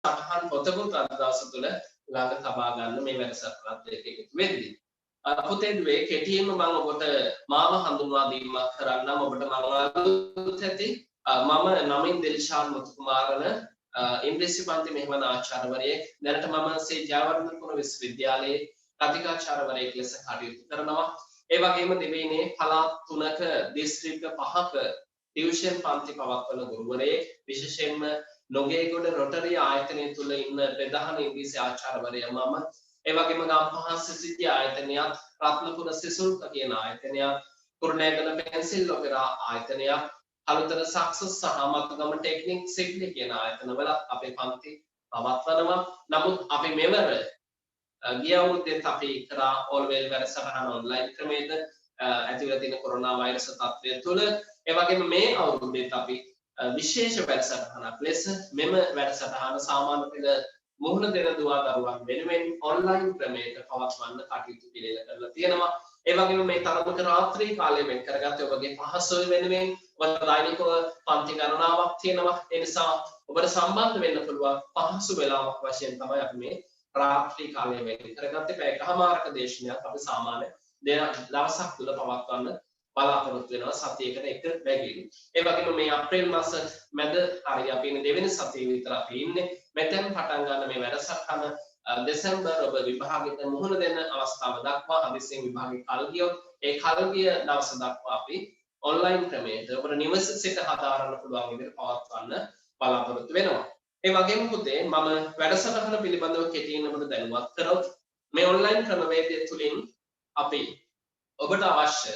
සටහන් පොතකුත් අද දවස තුළ ළඟ තබා ගන්න මේ වැඩසටහනත් එක්ක එකතු වෙද්දී. පොතේ දුවේ කෙටියෙන්ම මම ඔබට මාව හඳුන්වා දීමක් කරන්නම්. ඔබට මම අලුත් ඇති මම නමින් දිල්ෂාන් මුතුකුමාරන ඉංග්‍රීසි පන්ති මෙහෙවන ආචාර්යවරයෙක්. දැනට මම ශ්‍රී ජයවර්ධනපුර විශ්වවිද්‍යාලයේ කතිකාචාර්යවරයෙක් ලෙස කටයුතු කරනවා. ඒ වගේම දෙවයිනේ පළාත් 3ක දිස්ත්‍රික්ක 5ක ටියුෂන් පන්ති පවත්වන ගුරුවරයෙක්. විශේෂයෙන්ම නොගේගොඩ රොටරි ආයතනය තුල ඉන්න ප්‍රධාන ඉංග්‍රීසි ආචාර්යවරයා මම. ඒ වගේම ගම්පහ සිසිල් ආයතනයක්, රත්නපුර සිසුල්ක කියන ආයතනයක්, කුරුණෑගල පෙන්සිල් ඔපෙරා ආයතනයක්, අලුතර සක්සස් සහ මතුගම ටෙක්නික් සිඩ්නි කියන ආයතනවල අපේ පන්ති පවත්වනවා. නමුත් අපි මෙවර ගිය අවුරුද්දේත් අපි කරා ඕල්වෙල් වැඩසටහන ඔන්ලයින් ක්‍රමයේද ඇතිවලා තියෙන කොරෝනා වෛරස් තත්ත්වය තුළ. ඒ වගේම මේ අවුරුද්දේත් අපි විශේෂ වැඩසටහනක් ලෙස මෙම වැඩසටහන සාමාන්‍ය පෙළ මුහුණ දෙන දුවා දරුවන් වෙනුවෙන් ඔන්ලයින් ක්‍රමයකට පවත්වන්න කටයුතු පිළිවෙල කරලා තියෙනවා. ඒ වගේම මේ තරමක රාත්‍රී කාලය වෙන් කරගත්තේ ඔබගේ පහසුව වෙනුවෙන්. ඔබ දෛනිකව පන්ති ගණනාවක් තියෙනවා. ඒ නිසා ඔබට සම්බන්ධ වෙන්න පුළුවන් පහසු වෙලාවක් වශයෙන් තමයි අපි මේ රාත්‍රී කාලය වෙන් කරගත්තේ. පැය කමාරක දේශනයක් අපි සාමාන්‍ය දවසක් තුල පවත්වන්න බලාපොරොත්තු වෙනවා සතියකට එක බැගින්. ඒ වගේම මේ අප්‍රේල් මාස මැද හරිය අපි ඉන්නේ දෙවෙනි සතියේ විතර අපි ඉන්නේ. මෙතෙන් පටන් ගන්න මේ වැඩසටහන දෙසැම්බර් ඔබ විභාගෙට මුහුණ දෙන අවස්ථාව දක්වා හදිසියෙන් විභාගෙ කල් ගියොත් ඒ කල් ගිය දවස දක්වා අපි ඔන්ලයින් ක්‍රමයට ඔබට නිවස සිට හදාරන්න පුළුවන් විදිහට පවත්වන්න බලාපොරොත්තු වෙනවා. ඒ වගේම පුතේ මම වැඩසටහන පිළිබඳව කෙටියෙන් ඔබට දැනුවත් කරොත් මේ ඔන්ලයින් ක්‍රමවේදය තුලින් අපි ඔබට අවශ්‍ය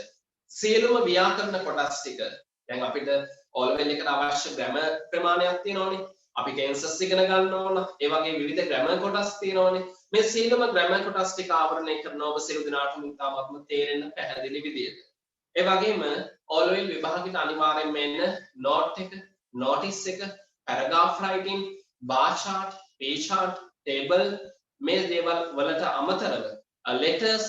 සියලුම ව්‍යාකරණ කොටස් ටික දැන් අපිට ඕලෙවල් එකට අවශ්‍ය ග්‍රැමර් ප්‍රමාණයක් තියෙනවානේ. අපි ටෙන්සස් ඉගෙන ගන්න ඕන. ඒ වගේ විවිධ ග්‍රැමර් කොටස් තියෙනවානේ. මේ සියලුම ග්‍රැමර් කොටස් ටික ආවරණය කරන ඔබ සියලු දෙනාටම ඉතාමත්ම තේරෙන්න පැහැදිලි විදියට. ඒ වගේම ඕලෙවල් විභාගෙට අනිවාර්යයෙන්ම එන්න නෝට් එක, නොටිස් එක, පැරග්‍රාෆ් රයිටින්, බාර් chart, පේ chart, ටේබල් මේ දේවල් වලට අමතරව letters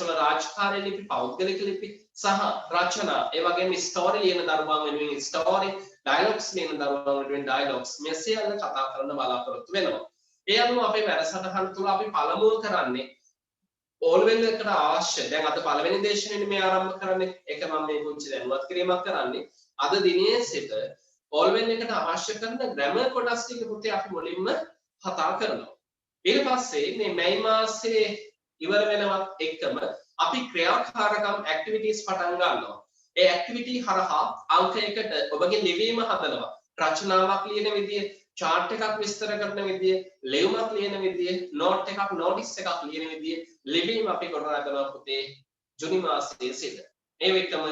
වල රාජකාරී ලිපි, පෞද්ගලික ලිපි සහ රචනා, ඒ වගේම ස්ටෝරි ලියන දරුවන් වෙනුවෙන් ස්ටෝරි, ඩයලොග්ස් ලියන දරුවන් වෙනුවෙන් ඩයලොග්ස් මේ සියල්ල කතා කරන්න බලාපොරොත්තු වෙනවා. ඒ අනුව අපේ වැඩසටහන තුල අපි පළමුව කරන්නේ ඕල්වෙල් එකට අවශ්‍ය දැන් අද පළවෙනි දේශනෙන්නේ මේ ආරම්භ කරන්නේ. ඒක මම මේ පුංචි දැනුවත් කිරීමක් කරන්නේ. අද දිනේ සිට ඕල්වෙල් එකට අවශ්‍ය කරන ග්‍රැමර් කොටස් ටික පුතේ අපි මුලින්ම කතා කරනවා. ඊට පස්සේ මේ මැයි මාසයේ ඉවර වෙනවත් එක්කම අපි ක්‍රියාකාරකම් ඇක්ටිවිටීස් පටන් ගන්නවා. ඒ ඇක්ටිවිටි හරහා අංක 1ට ඔබගේ ලිවීම හදනවා. රචනාවක් ලියන විදිය, chart එකක් විස්තර කරන විදිය, ලියුමක් ලියන විදිය, note එකක්, notice එකක් ලියන විදිය ලිවීම අපි ගොඩනගනවා පුතේ ජූනි මාසයේ සිට. ඒ වෙකම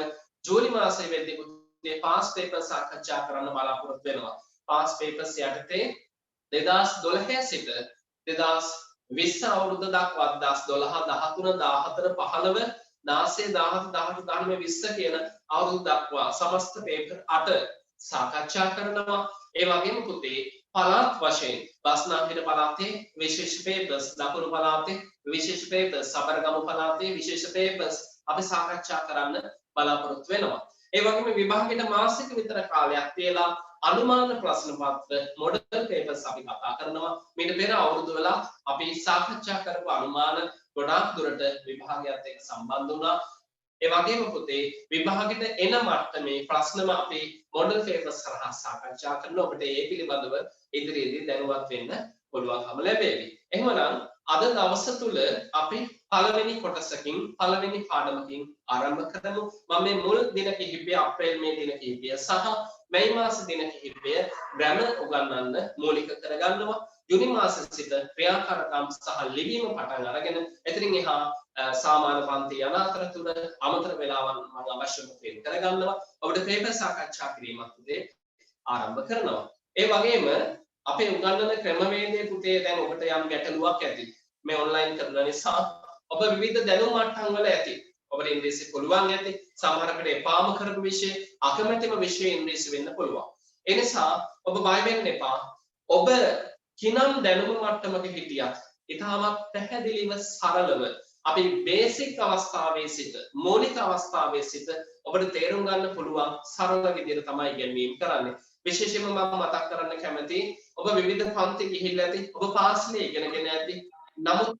ජූලි මාසයේ වෙද්දී පුතේ past paper සාකච්ඡා කරන්න බලාපොරොත්තු වෙනවා. past papers යටතේ 2012 සිට 2020 අවුරුද්ද දක්වා 2012 13 14 15 16 17 18 19 20 කියන අවුරුදු දක්වා සමස්ත පේපර් 8 සාකච්ඡා කරනවා. ඒ වගේම පුතේ පළාත් වශයෙන් බස්නාහිර පළාතේ විශේෂ පේපර්ස්, දකුණු පළාතේ විශේෂ පේපර්ස්, සබරගමු පළාතේ විශේෂ පේපර්ස් අපි සාකච්ඡා කරන්න බලාපොරොත්තු වෙනවා. ඒ වගේම විභාගෙට මාසික විතර කාලයක් තියලා අනුමාන ප්‍රශ්න පත්‍ර මොඩල් පේපර්ස් අපි කතා කරනවා. මීට පෙර අවුරුදු වල අපි සාකච්ඡා කරපු අනුමාන ගොඩාක් දුරට විභාගයත් එක්ක සම්බන්ධ වුණා. ඒ වගේම පුතේ විභාගෙට එන මට්ටමේ ප්‍රශ්නම අපි මොඩල් පේපර්ස් හරහා සාකච්ඡා කරන ඔබට ඒ පිළිබඳව ඉදිරියේදී දැනුවත් වෙන්න පුළුවන්කම ලැබෙවි. එහෙමනම් අද දවස තුල අපි පළවෙනි කොටසකින් පළවෙනි පාඩමකින් ආරම්භ කරමු. මම මේ මුල් දින කිහිපය අප්‍රේල් මේ දින කිහිපය සහ මැයි මාස දින කිහිපය ග්‍රැමර් උගන්වන්න මූලික කරගන්නවා. ජූනි මාසයේ සිට ක්‍රියාකාරකම් සහ ලිවීම පටන් අරගෙන එතනින් එහා සාමාන්‍ය පන්ති යන අතරතුර අමතර වේලාවන් මම අවශ්‍යම වෙන් කරගන්නවා. ඔබට පේපර් සාකච්ඡා කිරීමක් උදේ ආරම්භ කරනවා. ඒ වගේම අපේ උගන්වන ක්‍රමවේදයේ පුතේ දැන් ඔබට යම් ගැටලුවක් ඇති. මේ ඔන්ලයින් කරන නිසා ඔබ විවිධ දැනුම් මට්ටම් වල ඇති. ඔබට ඉංග්‍රීසි පුළුවන් ඇති. සමහරකට එපාම කරපු විෂය අකමැතිම විෂය ඉංග්‍රීසි වෙන්න පුළුවන්. ඒ නිසා ඔබ බය වෙන්න එපා. ඔබ කිනම් දැනුම මට්ටමක හිටියත් ඉතාමත් පැහැදිලිව සරලව අපි බේසික් අවස්ථාවේ සිට මූලික අවස්ථාවේ සිට ඔබට තේරුම් ගන්න පුළුවන් සරල විදිහට තමයි ඉගෙනීම කරන්නේ. විශේෂයෙන්ම මම මතක් කරන්න කැමති ඔබ විවිධ පන්ති ගිහිල්ලා ඇති. ඔබ පාසලේ ඉගෙනගෙන ඇති. නමුත්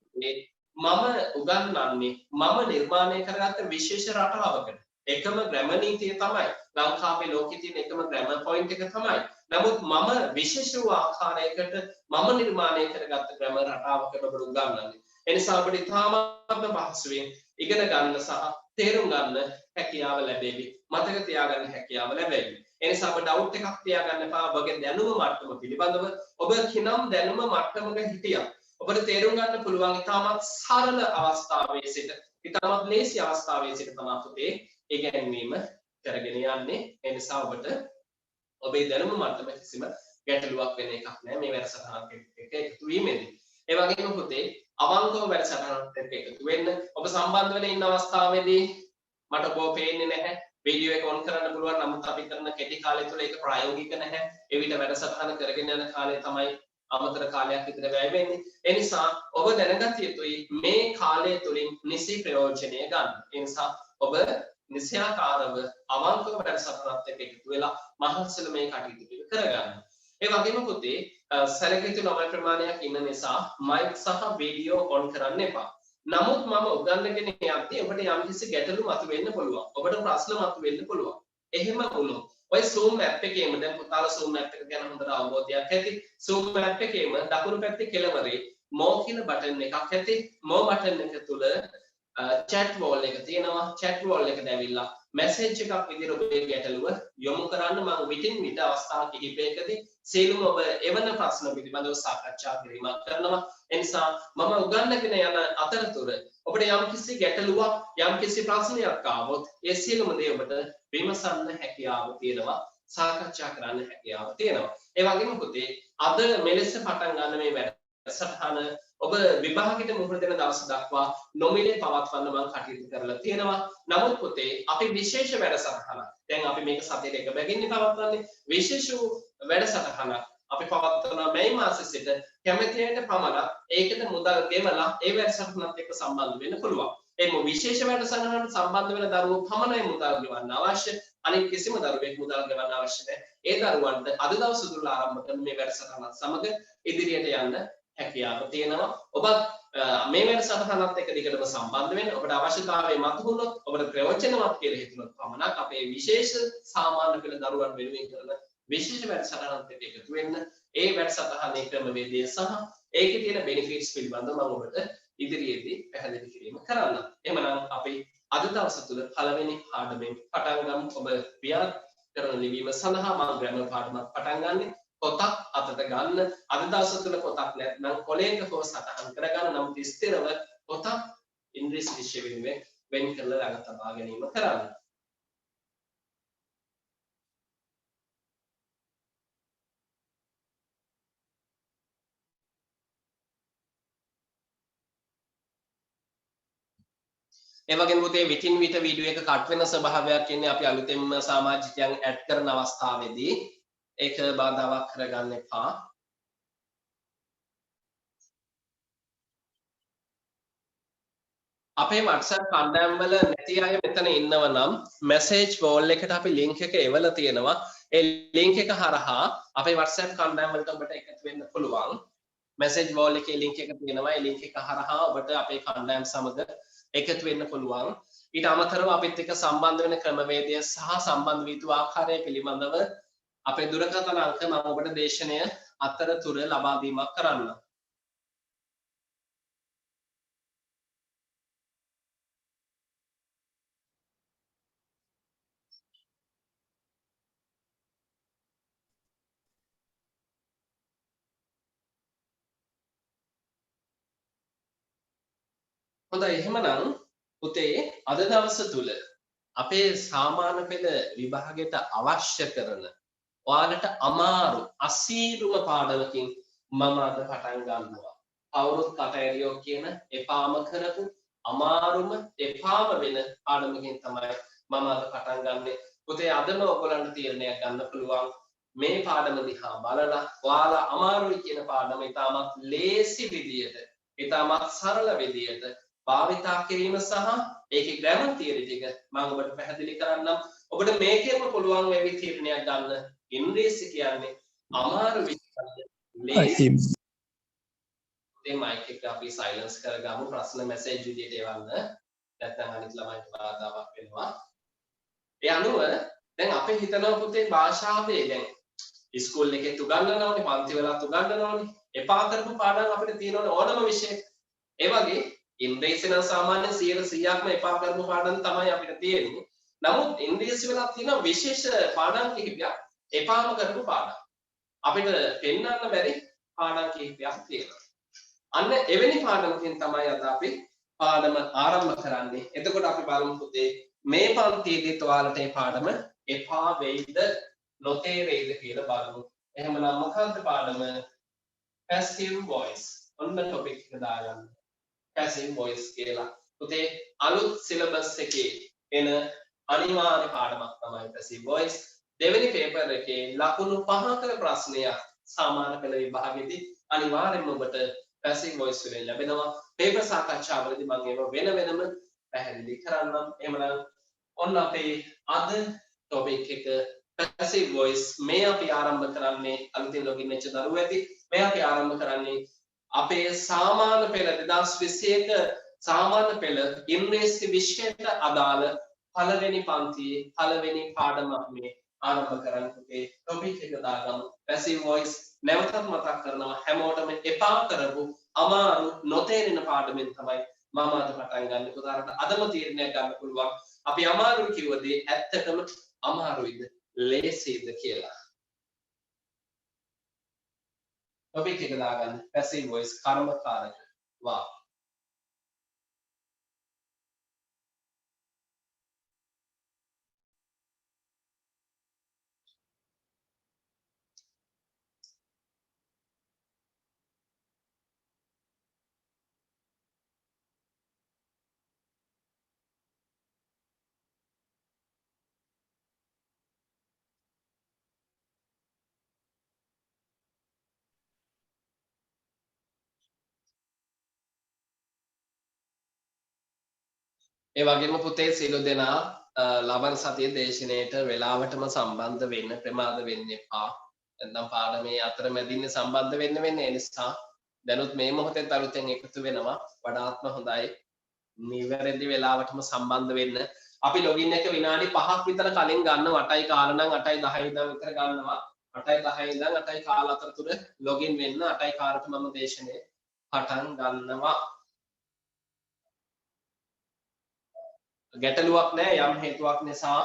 මම උගන්වන්නේ මම නිර්මාණය කරගත්ත විශේෂ රටාවකට. එකම ග්‍රැමර් නීතිය තමයි. ලංකාවේ ලෝකෙ තියෙන එකම ග්‍රැමර් පොයින්ට් එක තමයි. නමුත් මම විශේෂ වූ ආකාරයකට මම නිර්මාණය කරගත්ත ග්‍රැමර් රටාවකට ඔබට උගන්වන්නේ. ඒ නිසා ඔබට ඉතාමත්ම පහසුවෙන් ඉගෙන ගන්න සහ තේරුම් ගන්න හැකියාව ලැබෙවි. මතක තියාගන්න හැකියාව ලැබෙවි. ඒ නිසා ඔබ ඩවුට් එකක් තියාගන්න එපා. ඔබගේ දැනුම මට්ටම පිළිබඳව ඔබ කිනම් දැනුම මට්ටමක හිටියා. ඔබට තේරුම් ගන්න පුළුවන් ඉතාමත් සරල අවස්ථාවේ සිට ඉතාමත් ලේසි අවස්ථාවේ සිට තමයි පුතේ ඉගෙනීම කරගෙන යන්නේ. ඒ නිසා ඔබට ඔබේ දැනුම මට්ටම කිසිම ගැටලුවක් වෙන එකක් නෑ මේ වැඩසටහනක් එක්ක එකතු වීමේදී. ඒ වගේම පුතේ අවංකව වැඩසටහනත් එක්ක එකතු වෙන්න ඔබ සම්බන්ධ වෙන ඉන්න අවස්ථාවේදී මට ඔබ පේන්නේ නැහැ. වීඩියෝ එක ඔන් කරන්න පුළුවන්. නමුත් අපි කරන කෙටි කාලය තුළ ඒක ප්‍රායෝගික නැහැ. ඒ විදිහ වැඩසටහන කරගෙන යන කාලය තමයි අමතර කාලයක් විතර වැය වෙන්නේ. ඒ නිසා ඔබ දැනගත යුතුයි මේ කාලය තුලින් නිසි ප්‍රයෝජනය ගන්න. ඒ නිසා ඔබ නිසියාකාරව අවංකව වැඩසටහනත් එක්ක එකතු වෙලා මහන්සිල මේ කටයුතු ටික කරගන්න. ඒ වගේම පුතේ සැලකිය යුතු ළමයි ප්‍රමාණයක් ඉන්න නිසා මයික් සහ වීඩියෝ ඔන් කරන්න එපා. නමුත් මම උගන්වගෙන යද්දී ඔබට යම්කිසි ගැටලු මතුවෙන්න පුළුවන්. ඔබට ප්‍රශ්න මතුවෙන්න පුළුවන්. එහෙම වුණොත් ඔය Zoom app එකේම දැන් පුතාලා Zoom app එක ගැන හොඳට අවබෝධයක් ඇති. Zoom app එකේම දකුණු පැත්තේ කෙළවරේ more කියන බටන් එකක් ඇති. more බටන් එක තුල chat wall එක තියෙනවා. chat wall එකට ඇවිල්ලා message එකක් විදිහට ඔබේ ගැටලුව යොමු කරන්න මම විටින් විට අවස්ථා කිහිපයකදී සියලුම ඔබ එවන ප්‍රශ්න පිළිබඳව සාකච්ඡා කිරීමක් කරනවා. ඒ නිසා මම උගන්වගෙන යන අතරතුර ඔබට යම්කිසි ගැටලුවක් යම්කිසි ප්‍රශ්නයක් ආවොත් ඒ සියලුම දේ ඔබට විමසන්න හැකියාව තියෙනවා. සාකච්ඡා කරන්න හැකියාව තියෙනවා. ඒ වගේම පුතේ අද මෙලෙස පටන් ගන්න මේ වැඩසටහන ඔබ විභාගයට මුහුණ දෙන දවස් දක්වා නොමිලේ පවත්වන්න මම කටයුතු කරලා තියෙනවා. නමුත් පුතේ අපි විශේෂ වැඩසටහනක් දැන් අපි මේක සතියේ එක බැගින්නේ පවත්වන්නේ විශේෂ වැඩසටහනක් අපි පවත්වනවා මේ මාසෙ සිට කැමති අයට පමණක් ඒකට මුදල් ගෙවලා ඒ වැඩසටහනත් එක්ක සම්බන්ධ වෙන්න පුළුවන්. ඒ විශේෂ වැඩසටහනට සම්බන්ධ වෙන දරුවෝ පමණයි මුදල් ගෙවන්න අවශ්‍ය. අනිත් කිසිම දරුවෙක් මුදල් ගෙවන්න අවශ්‍ය නැහැ. ඒ දරුවන්ට අද දවස තුල ආරම්භ කරන මේ වැඩසටහනත් සමග ඉදිරියට යන්න හැකියාව තියෙනවා. ඔබ මේ වැඩසටහනත් එක්ක දිගටම සම්බන්ධ වෙන්න. ඔබට අවශ්‍යතාවය මතුවුණොත් ඔබට ප්‍රයෝජනවත් කියලා හිතුනොත් පමණක් අපේ විශේෂ සාමාන්‍ය පෙළ දරුවන් වෙනුවෙන් කරන විශේෂ වැඩසටහනත් එක්ක එකතු වෙන්න. ඒ වැඩසටහනේ ක්‍රමවේදය සහ ඒකේ තියෙන benefits පිළිබඳව මම ඔබට ඉදිරියේදී පැහැදිලි කිරීම කරන්න. එහෙමනම් අපි අද දවස තුල පළවෙනි පාඩමෙන් පටන් ගමු. ඔබ ව්‍යාකරණ කරන ලිවීම සඳහා මම ග්‍රැමර් පාඩමක් පටන් ගන්නෙ. පොතක් අතට ගන්න. අද දවස තුල පොතක් නැත්නම් කොලයක හෝ සටහන් කරගන්න. නමුත් ස්ථිරව පොතක් ඉංග්‍රීසි විෂය වෙනුවෙන් වෙන් කරලා ළඟ තබා ගැනීම කරන්න. ඒ වගේම පුතේ විටින් විට වීඩියෝ එක කට් වෙන ස්වභාවයක් ඉන්නේ. අපි අලුතෙන්ම සමාජිකයන් ඇඩ් කරන අවස්ථාවේදී ඒක බාධාවක් කරගන්න එපා. අපේ WhatsApp කණ්ඩායම් වල නැති අය මෙතන ඉන්නව නම් message wall එකට අපි link එක එවලා තියෙනවා. ඒ link එක හරහා අපේ WhatsApp කණ්ඩායම් වලට ඔබට එකතු වෙන්න පුළුවන්. message wall එකේ link එක තියෙනවා. ඒ link එක හරහා ඔබට අපේ කණ්ඩායම් සමග එකතු වෙන්න පුළුවන්. ඊට අමතරව අපිත් එක්ක සම්බන්ධ වෙන ක්‍රමවේදය සහ සම්බන්ධ වී යුතු ආකාරය පිළිබඳව අපේ දුරකථන අංක මම ඔබට දේශනය අතරතුර ලබා දීමක් කරන්න. හොඳයි එහෙමනම් පුතේ අද දවස තුල අපේ සාමාන්‍ය පෙළ විභාගයට අවශ්‍ය කරන ඔයාලට අමාරු අසීරුම පාඩමකින් මම අද පටන් ගන්නවා. අවුරුත් කටඇරියෝ කියන එපාම කරපු අමාරුම එපාම වෙන පාඩමකින් තමයි මම අද පටන් ගන්නෙ. පුතේ අදම ඔයගොල්ලන්ට තීරණයක් ගන්න පුළුවන් මේ පාඩම දිහා බලලා ඔයාලා අමාරුයි කියන පාඩම ඉතාමත් ලේසි විදියට ඉතාමත් සරල විදියට භාවිතා කිරීම සහ ඒකේ ග්‍රැමර් තියරි ටික මම ඔබට පැහැදිලි කරන්නම්. ඔබට මේකෙම පුළුවන් වෙවි තීරණයක් ගන්න. ඉංග්‍රීසි කියන්නේ අමාරු විෂයක්. ලේසි. ඒ මයික් එක අපි සයිලන්ස් කරගමු ප්‍රශ්න මැසේජ් විදියට එවන්න. නැත්නම් අනිත් ළමයිට බාධාවක් වෙනවා. ඒ අනුව දැන් අපි හිතනවා පුතේ භාෂාවේ දැන් ඉස්කෝල් එකේ උගන්වනවානේ පන්ති වලත් උගන්වනවානේ. එපා කරපු පාඩම් අපිට තියෙනවනේ ඕනම විෂයක. ඒ වගේ ඉංග්‍රීසි නම් සාමාන්‍ය 100%ක්ම එපා කරපු පාඩම් තමයි අපිට තියෙන්නේ. නමුත් ඉංග්‍රීසි වලත් තියෙන විශේෂ පාඩම් කිහිපයක් එපාම කරපු පාඩම්. අපිට පෙන්වන්න බැරි පාඩම් කිහිපයක් තියෙනවා. අන්න එවැනි පාඩමකින් තමයි අද අපි පාඩම ආරම්භ කරන්නේ. එතකොට අපි බලමු පුතේ මේ පන්තියේදී ඔයාලට මේ පාඩම එපා වෙයිද නොතේරෙයිද කියලා බලමු. එහෙමනම් මොකක්ද පාඩම? passive voice. ඔන්න ටොපික් එක දාගන්න. passive voice කියලා. පුතේ අලුත් සිලබස් එකේ එන අනිවාර්ය පාඩමක් තමයි passive voice. දෙවෙනි පේපර් එකේ ලකුණු 5ක ප්‍රශ්නයක් සාමාන්‍ය පෙළ විභාගෙදී අනිවාර්යයෙන්ම ඔබට passive voice වලින් ලැබෙනවා. පේපර් සාකච්ඡාවලදී මම ඒව වෙන වෙනම පැහැදිලි කරන්නම්. එහෙමනම් ඔන්න අපේ අද ටොපික් එක passive voice. මේ අපි ආරම්භ කරන්නේ අලුතින් ලොගින් වෙච්ච දරුවෝ ඇති. මේ අපි ආරම්භ කරන්නේ අපේ සාමාන්‍ය පෙළ 2021 සාමාන්‍ය පෙළ ඉංග්‍රීසි විෂයට අදාළ පළවෙනි පන්තියේ පළවෙනි පාඩම මේ ආරම්භ කරන්න පුතේ ටොපික් එක දාගමු. passive voice නැවතත් මතක් කරනවා හැමෝටම එපා කරපු අමාරු නොතේරෙන පාඩමෙන් තමයි මම අද පටන් ගන්න. උදාහරණයක් අදම තීරණයක් ගන්න පුළුවන්. අපි අමාරු කිව්ව දේ ඇත්තටම අමාරුයිද ලේසියිද කියලා. ටොපික් එක දාගන්න passive voice කර්මකාරක වාක්‍ය. ඒ වගේම පුතේ සියලු දෙනා ලබන සතියේ දේශනාවට වේලාවටම සම්බන්ධ වෙන්න ප්‍රමාද වෙන්න එපා. නැත්නම් පාඩමේ අතරමැදින් සම්බන්ධ වෙන්න වෙන්නේ. ඒ නිසා දැනුත් මේ මොහොතේ අලුතෙන් එකතු වෙනවා වඩාත්ම හොඳයි. නිවැරදි වේලාවටම සම්බන්ධ වෙන්න. අපි ලොගින් එක විනාඩි 5ක් විතර කලින් ගන්නවා. 8යි කාල නම් 8යි 10 ඉඳන් විතර ගන්නවා. 8යි 10 ඉඳන් 8යි කාල අතරතුර ලොගින් වෙන්න. 8යි කාලට මම දේශනේ පටන් ගන්නවා. ගැටලුවක් නැහැ යම් හේතුවක් නිසා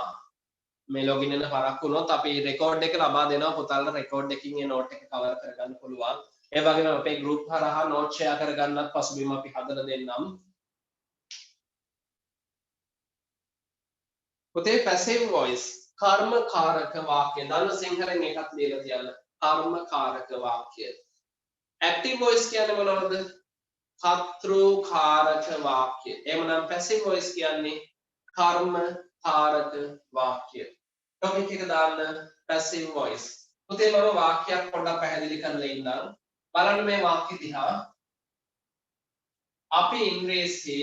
මේ ලොගින් වෙන පරක්කු වුණොත් අපි රෙකෝඩ් එක ලබා දෙනවා පුතාලට රෙකෝඩ් එකකින් ඒ නෝට් එක කවර් කරගන්න පුළුවන්. ඒ වගේම අපේ ගෲප් හරහා නෝට් ෂෙයා කරගන්නත් පසුබිම අපි හදලා දෙන්නම්. පුතේ passive voice කර්මකාරක වාක්‍ය දන්න සිංහලෙන් එකක් ලියලා තියන්න. කර්මකාරක වාක්‍ය. active voice කියන්නේ මොනවද? කර්තෘකාරක වාක්‍ය. එහෙමනම් passive voice කියන්නේ කර්මකාරක වාක්‍ය. ටොපික් එක දාන්න passive voice. පුතේ මම වාක්‍යයක් පොඩ්ඩක් පැහැදිලි කරලා ඉන්නම්. බලන්න මේ වාක්‍ය දිහා. අපි ඉංග්‍රීසි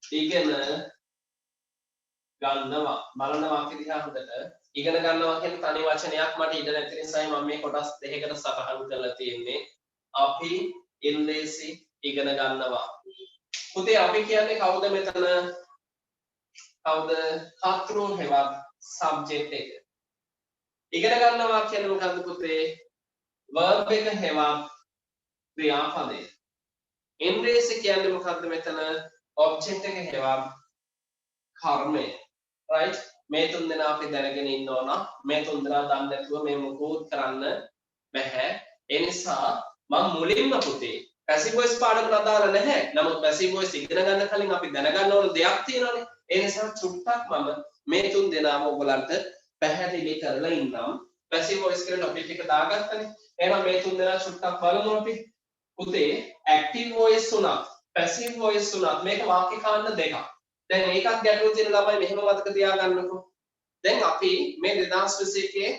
ඉගෙන ගන්නවා. බලන වාක්‍ය දිහා හොඳට. ඉගෙන ගන්නවා කියන තනි වචනයක් මට ඉඩ නැති නිසායි මම මේ කොටස් දෙකකට සටහන් කරලා තියෙන්නේ. අපි ඉංග්‍රීසි ඉගෙන ගන්නවා. පුතේ අපි කියන්නේ කවුද මෙතන? කවුද? කර්තෘ හෙවත් සබ්ජෙක්ට් එක. ඉගෙන ගන්නවා කියන්නේ මොකද්ද පුතේ? verb එක හෙවත් ක්‍රියාපදය. ඉංග්‍රීසි කියන්නේ මොකද්ද මෙතන? object එක හෙවත් කර්මය. right? මේ තුන් දෙනා අපි දැනගෙන ඉන්න ඕන. මේ තුන් දෙනා දන්නේ නැතුව මේ මොකෝත් කරන්න බැහැ. ඒ නිසා මම මුලින්ම පුතේ passive voice පාඩමට අදාළ නැහැ. නමුත් passive voice ඉගෙන ගන්න කලින් අපි දැනගන්න ඕන දෙයක් තියෙනවානේ. ඒ නිසා චුට්ටක් මම මේ තුන් දෙනාම ඔයගලන්ට පැහැදිලි කරලා ඉන්නම්. passive voice කියන ටොපික් එක දාගත්තනේ. එහෙනම් මේ තුන් දෙනා චුට්ටක් බලමු අපි. පුතේ active voice උනත් passive voice උනත් මේක වාක්‍ය කාණ්ඩ දෙකක්. දැන් ඒකක් ගැටලු තියෙන ළමයි මෙහෙම මතක තියාගන්නකො. දැන් අපි මේ 2021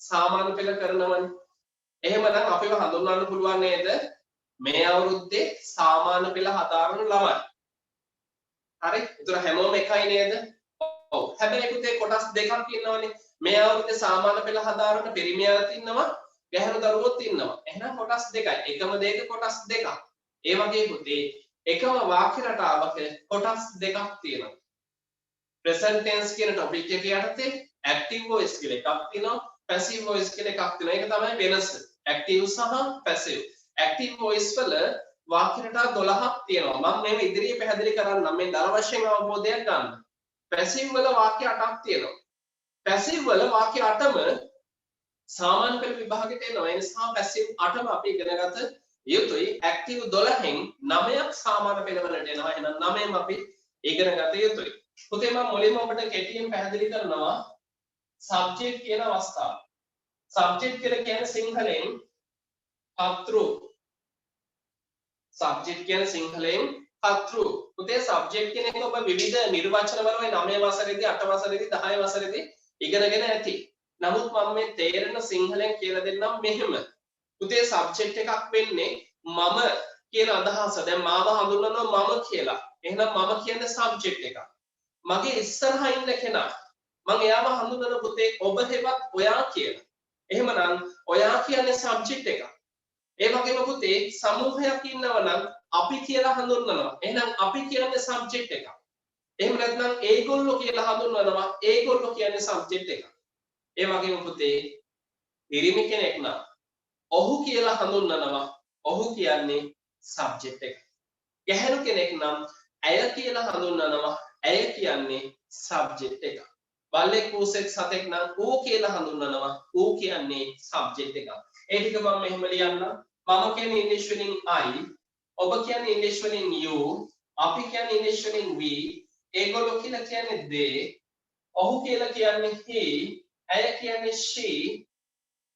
සාමාන්‍ය පෙළ කරනවනේ. එහෙමනම් අපිව හඳුන්වන්න පුළුවන් නේද? මේ අවුරුද්දේ සාමාන්‍ය පෙළ හදාරන ළමයි. හරි? ඒතර හැමෝම එකයි නේද? ඔව්. හැබැයි පුතේ කොටස් දෙකක් ඉන්නවනේ. මේ අවුරුද්දේ සාමාන්‍ය පෙළ හදාරන පිරිමියාත් ඉන්නවා, ගැහැණු දරුවොත් ඉන්නවා. එහෙනම් කොටස් දෙකයි. එකම දෙයක කොටස් දෙකක්. ඒ වගේ පුතේ එකම වාක්‍ය රටාවක කොටස් දෙකක් තියෙනවා. present tense කියන topic එක යටතේ active voice කියලා එකක් තියෙනවා. passive voice කියලා එකක් තියෙනවා. ඒක තමයි වෙනස. active සහ passive. active voice වල වාක්‍ය රටා 12ක් තියෙනවා. මම මේව ඉදිරියේ පැහැදිලි කරන්නම්. මේ දර වශයෙන් අවබෝධයක් ගන්න. passive වල වාක්‍ය 8ක් තියෙනවා. passive වල වාක්‍ය 8ම සාමාන්‍ය පෙළ විභාගෙට එනවා. ඒ නිසා passive 8ම අපි ඉගෙන ගත යුතුයි. active 12න් 9ක් සාමාන්‍ය පෙළ වලට එනවා. එහෙනම් 9ම අපි ඉගෙන ගත යුතුයි. පුතේ මම මුලින්ම ඔබට කෙටියෙන් පැහැදිලි කරනවා subject කියන අවස්ථාව. subject කියලා කියන්නේ සිංහලෙන් කර්තෘ. subject කියන්නේ සිංහලෙන් කර්තෘ. පුතේ subject කියන එක ඔබ විවිධ නිර්වචන වල 9 වසරේදී 8 වසරේදී 10 වසරේදී ඉගෙනගෙන ඇති. නමුත් මම මේ තේරෙන සිංහලෙන් කියලා දෙන්නම් මෙහෙම. පුතේ subject එකක් වෙන්නේ මම කියන අදහස. දැන් මාව හඳුන්වනවා මම කියලා. එහෙනම් මම කියන්නේ subject එකක්. මගේ ඉස්සරහා ඉන්න කෙනා මම එයාව හඳුන්වන පුතේ ඔබ හෙවත් ඔයා කියලා. එහෙමනම් ඔයා කියන්නේ subject එකක්. ඒ වගේම පුතේ සමූහයක් ඉන්නවා නම් අපි කියලා හඳුන්වනවා. එහෙනම් අපි කියන්නේ subject එකක්. එහෙම නැත්නම් ඒගොල්ලෝ කියලා හඳුන්වනවා. ඒගොල්ලෝ කියන්නේ subject එකක්. ඒ වගේම පුතේ පිරිමි කෙනෙක් නම් ඔහු කියලා හඳුන්වනවා. ඔහු කියන්නේ subject එක. ගැහැණු කෙනෙක් නම් ඇය කියලා හඳුන්වනවා. ඇය කියන්නේ subject එක. බල්ලෙක් පූසෙක් සතෙක් නම් ඌ කියලා හඳුන්වනවා. ඌ කියන්නේ subject එක. ඒ ටික මම මෙහෙම ලියන්නම්. මම කියන්නේ ඉංග්‍රීසි වලින් I, ඔබ කියන්නේ ඉංග්‍රීසි වලින් you, අපි කියන්නේ ඉංග්‍රීසි වලින් we, ඒගොල්ලෝ කියලා කියන්නේ they, ඔහු කියලා කියන්නේ he, ඇය කියන්නේ she,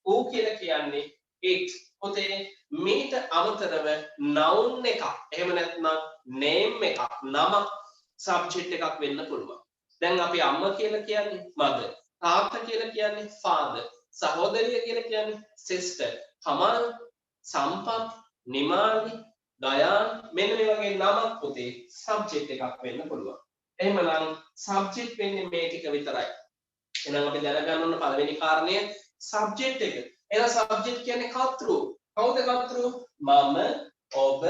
ඌ කියලා කියන්නේ it. පුතේ මේට අමතරව noun එකක් එහෙම නැත්නම් name එකක් නමක් subject එකක් වෙන්න පුළුවන්. දැන් අපි අම්මා කියලා කියන්නේ mother, තාත්තා කියලා කියන්නේ father, සහෝදරිය කියලා කියන්නේ sister, කමල්, සම්පත්, නිමාලි, දයාන් මෙන්න මේ වගේ නමක් පුතේ subject එකක් වෙන්න පුළුවන්. එහෙමනම් subject වෙන්නේ මේ ටික විතරයි. එහෙනම් අපි දැනගන්න ඕන පළවෙනි කාරණය subject එක. එහෙනම් subject කියන්නේ කර්තෘ. කවුද කර්තෘ? මම, ඔබ,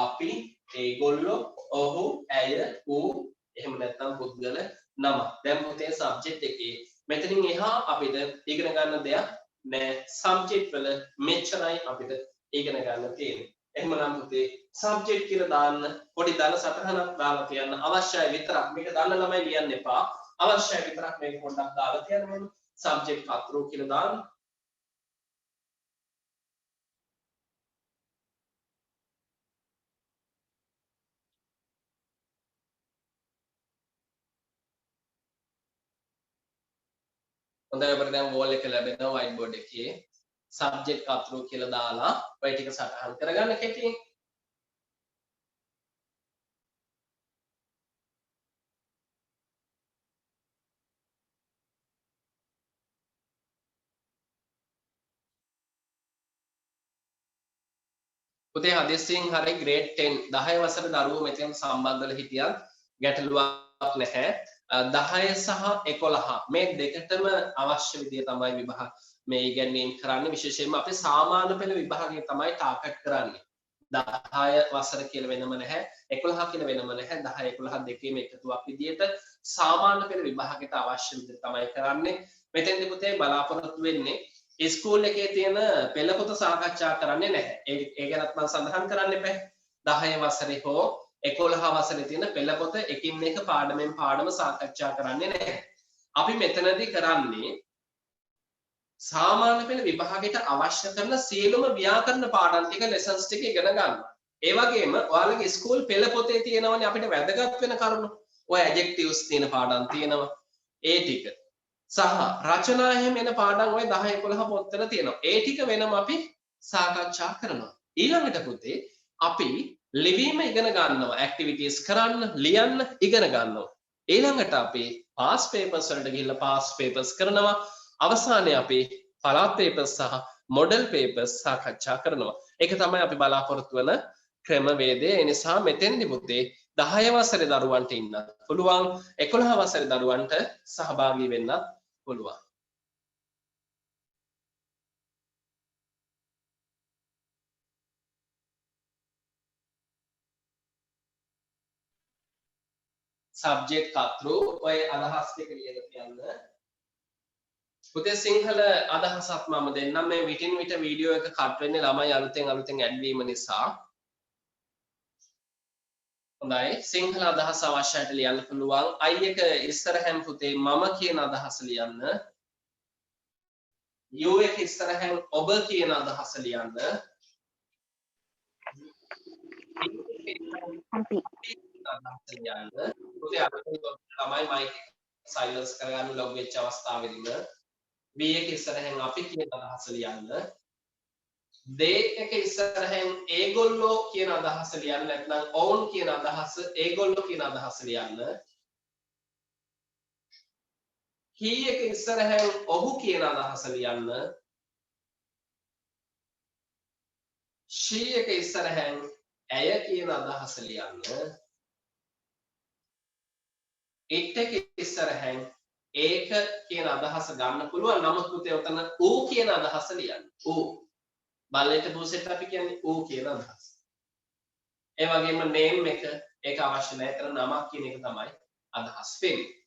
අපි, ඒගොල්ලෝ, ඔහු, ඇය, ඌ එහෙම නැත්නම් පුද්ගල නම. දැන් පුතේ subject එකේ මෙතනින් එහා අපිට ඉගෙන ගන්න දෙයක් නෑ. subject වල මෙච්චරයි අපිට ඉගෙන ගන්න තියෙන්නේ. එහෙමනම් පුතේ subject කියලා දාන්න පොඩි දල සටහනක් දාලා තියන්න අවශ්‍යයි විතරක්. මේක දන්න ළමයි ලියන්න එපා. අවශ්‍යයි විතරක් මේක පොඩ්ඩක් දාලා තියන්න ඕන. subject කර්තෘ කියලා දාන්න. හොඳයි අපිට දැන් wall එක ලැබෙනවා white board එකේ subject කර්තෘ කියලා දාලා ඔය ටික සටහන් කරගන්න කෙටියෙන්. පුතේ හදිස්සියෙන් හරි grade 10 10 වසර දරුවෝ මෙතන සම්බන්ධ වෙලා හිටියත් ගැටලුවක් නැහැ. 10 සහ 11 මේ දෙකටම අවශ්‍ය විදිය තමයි විභාග මේ ඉගෙනීම් කරන්නේ. විශේෂයෙන්ම අපි සාමාන්‍ය පෙළ විභාගය තමයි ටාගට් කරන්නේ. 10 වසර කියලා වෙනම නැහැ, 11 කියලා වෙනම නැහැ. 10 11 දෙකේම එකතුවක් විදියට සාමාන්‍ය පෙළ විභාගයට අවශ්‍ය විදිහට තමයි කරන්නේ. මෙතෙන්දී පුතේ බලාපොරොත්තු වෙන්නේ ස්කූල් එකේ තියෙන පෙළ පොත සාකච්ඡා කරන්නේ නැහැ. ඒ ගැනත් මම සඳහන් කරන්න එපා. 10 වසරේ හෝ 11 වසරේ තියෙන පෙළ පොත එකින් එක පාඩමෙන් පාඩම සාකච්ඡා කරන්නේ නැහැ. අපි මෙතනදී කරන්නේ සාමාන්‍ය පෙළ විභාගයට අවශ්‍ය කරන සියලුම ව්‍යාකරණ පාඩම් ටික lessons ටික ඉගෙන ගන්නවා. ඒ වගේම ඔයාලගේ ස්කූල් පෙළ පොතේ තියෙනවනේ අපිට වැදගත් වෙන කරුණු. ඔය adjectives තියෙන පාඩම් තියෙනවා. ඒ ටික සහ රචනා එහෙම එන පාඩම් ඔය 10 11 පොත්වල තියෙනවා. ඒ ටික වෙනම අපි සාකච්ඡා කරනවා. ඊළඟට පුතේ අපි ලිවීම ඉගෙන ගන්නවා. activities කරන්න, ලියන්න ඉගෙන ගන්නවා. ඊළඟට අපි past papers වලට ගිහිල්ලා past papers කරනවා. අවසානයේ අපි පළාත් papers සහ model papers සාකච්ඡා කරනවා. ඒක තමයි අපි බලාපොරොත්තු වෙන ක්‍රමවේදය. ඒ නිසා මෙතෙන්දි පුතේ 10 වසරේ දරුවන්ට ඉන්න පුළුවන්, 11 වසරේ දරුවන්ට සහභාගී වෙන්න පුළුවන්. subject කතෘ ඔය අදහස් ටික ලියලා තියන්න. පුතේ සිංහල අදහසක් මම දෙන්නම්. මේ විටින් විට වීඩියෝ එක කට් වෙන්නේ ළමයි අලුතෙන් ඇඩ් වීම නිසා. හොඳයි සිංහල අදහස අවශ්‍යයට ලියන්න පුළුවන්. I එක ඉස්සරහෙන් පුතේ මම කියන අදහස ලියන්න. U එක ඉස්සරහෙන් ඔබ කියන අදහස ලියන්න. අදහස ලියන්න. පුතේ අලුතෙන් ළමයි මයික් සයිලන්ස් කරගන්න ලොග් වෙච්ච අවස්ථාවේදීම V එක ඉස්සරහෙන් අපි කියන අදහස ලියන්න. they එක ඉස්සරහෙන් ඒගොල්ලෝ කියන අදහස ලියන්න නැත්නම් ඔවුන් කියන අදහස ඒගොල්ලෝ කියන අදහස ලියන්න. he එක ඉස්සරහෙන් ඔහු කියන අදහස ලියන්න. she එක ඉස්සරහෙන් ඇය කියන අදහස ලියන්න. it එක ඉස්සරහෙන් ඒක කියන අදහස ගන්න පුළුවන්. නමුත් පුතේ උතන ඌ කියන අදහස ලියන්න. ඌ බල්ලෙට බූසෙට අපි කියන්නේ ඌ කියන අදහස. ඒ වගේම name එක ඒක අවශ්‍ය නැහැ. එතන නමක් කියන එක තමයි අදහස් වෙන්නේ.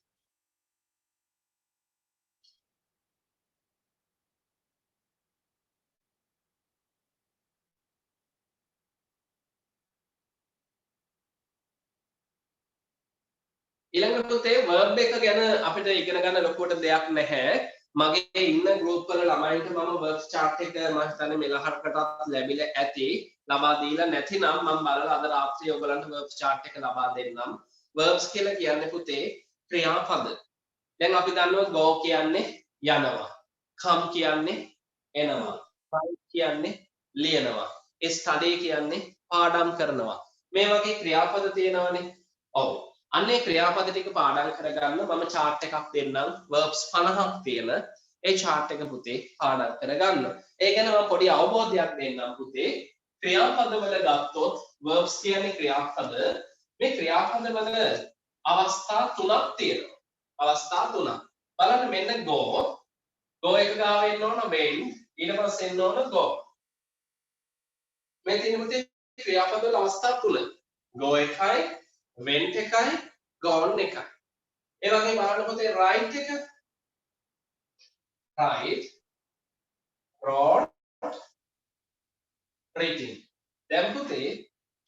ඊළඟට පුතේ verb එක ගැන අපිට ඉගෙන ගන්න ලොකුවට දෙයක් නැහැ. මගේ ඉන්න group වල ළමයින්ට මම verb chart එක මම හිතන්නේ මෙලහරකටත් ලැබිලා ඇති. ලබා දීලා නැතිනම් මම බලලා අද රාත්‍රියේ ඔයගලන්ට verb chart එක ලබා දෙන්නම්. verbs කියලා කියන්නේ පුතේ ක්‍රියාපද. දැන් අපි දන්නවා go කියන්නේ යනවා. come කියන්නේ එනවා. write කියන්නේ ලියනවා. study කියන්නේ පාඩම් කරනවා. මේ වගේ ක්‍රියාපද තියෙනවනේ. ඔව්. අන්නේ ක්‍රියාපද ටික පාඩම් කරගන්න මම chart එකක් දෙන්නම් verbs 50ක් තියෙන ඒ chart එක පුතේ පාඩම් කරගන්න. ඒ ගැන මම පොඩි අවබෝධයක් දෙන්නම් පුතේ. ක්‍රියාපද වල ගත්තොත් verbs කියන්නේ ක්‍රියාපද. මේ ක්‍රියාපද වල අවස්ථා තුනක් තියෙනවා. අවස්ථා තුනක්. බලන්න මෙන්න go. go එක ගාව එන්න ඕන when. ඊට පස්සේ එන්න ඕන go. මේ තියෙන පුතේ ක්‍රියාපද වල අවස්ථා තුන. go එකයි went එකයි gone එකයි. ඒ වගේ බලන්න පුතේ write එක write wrote written. දැන් පුතේ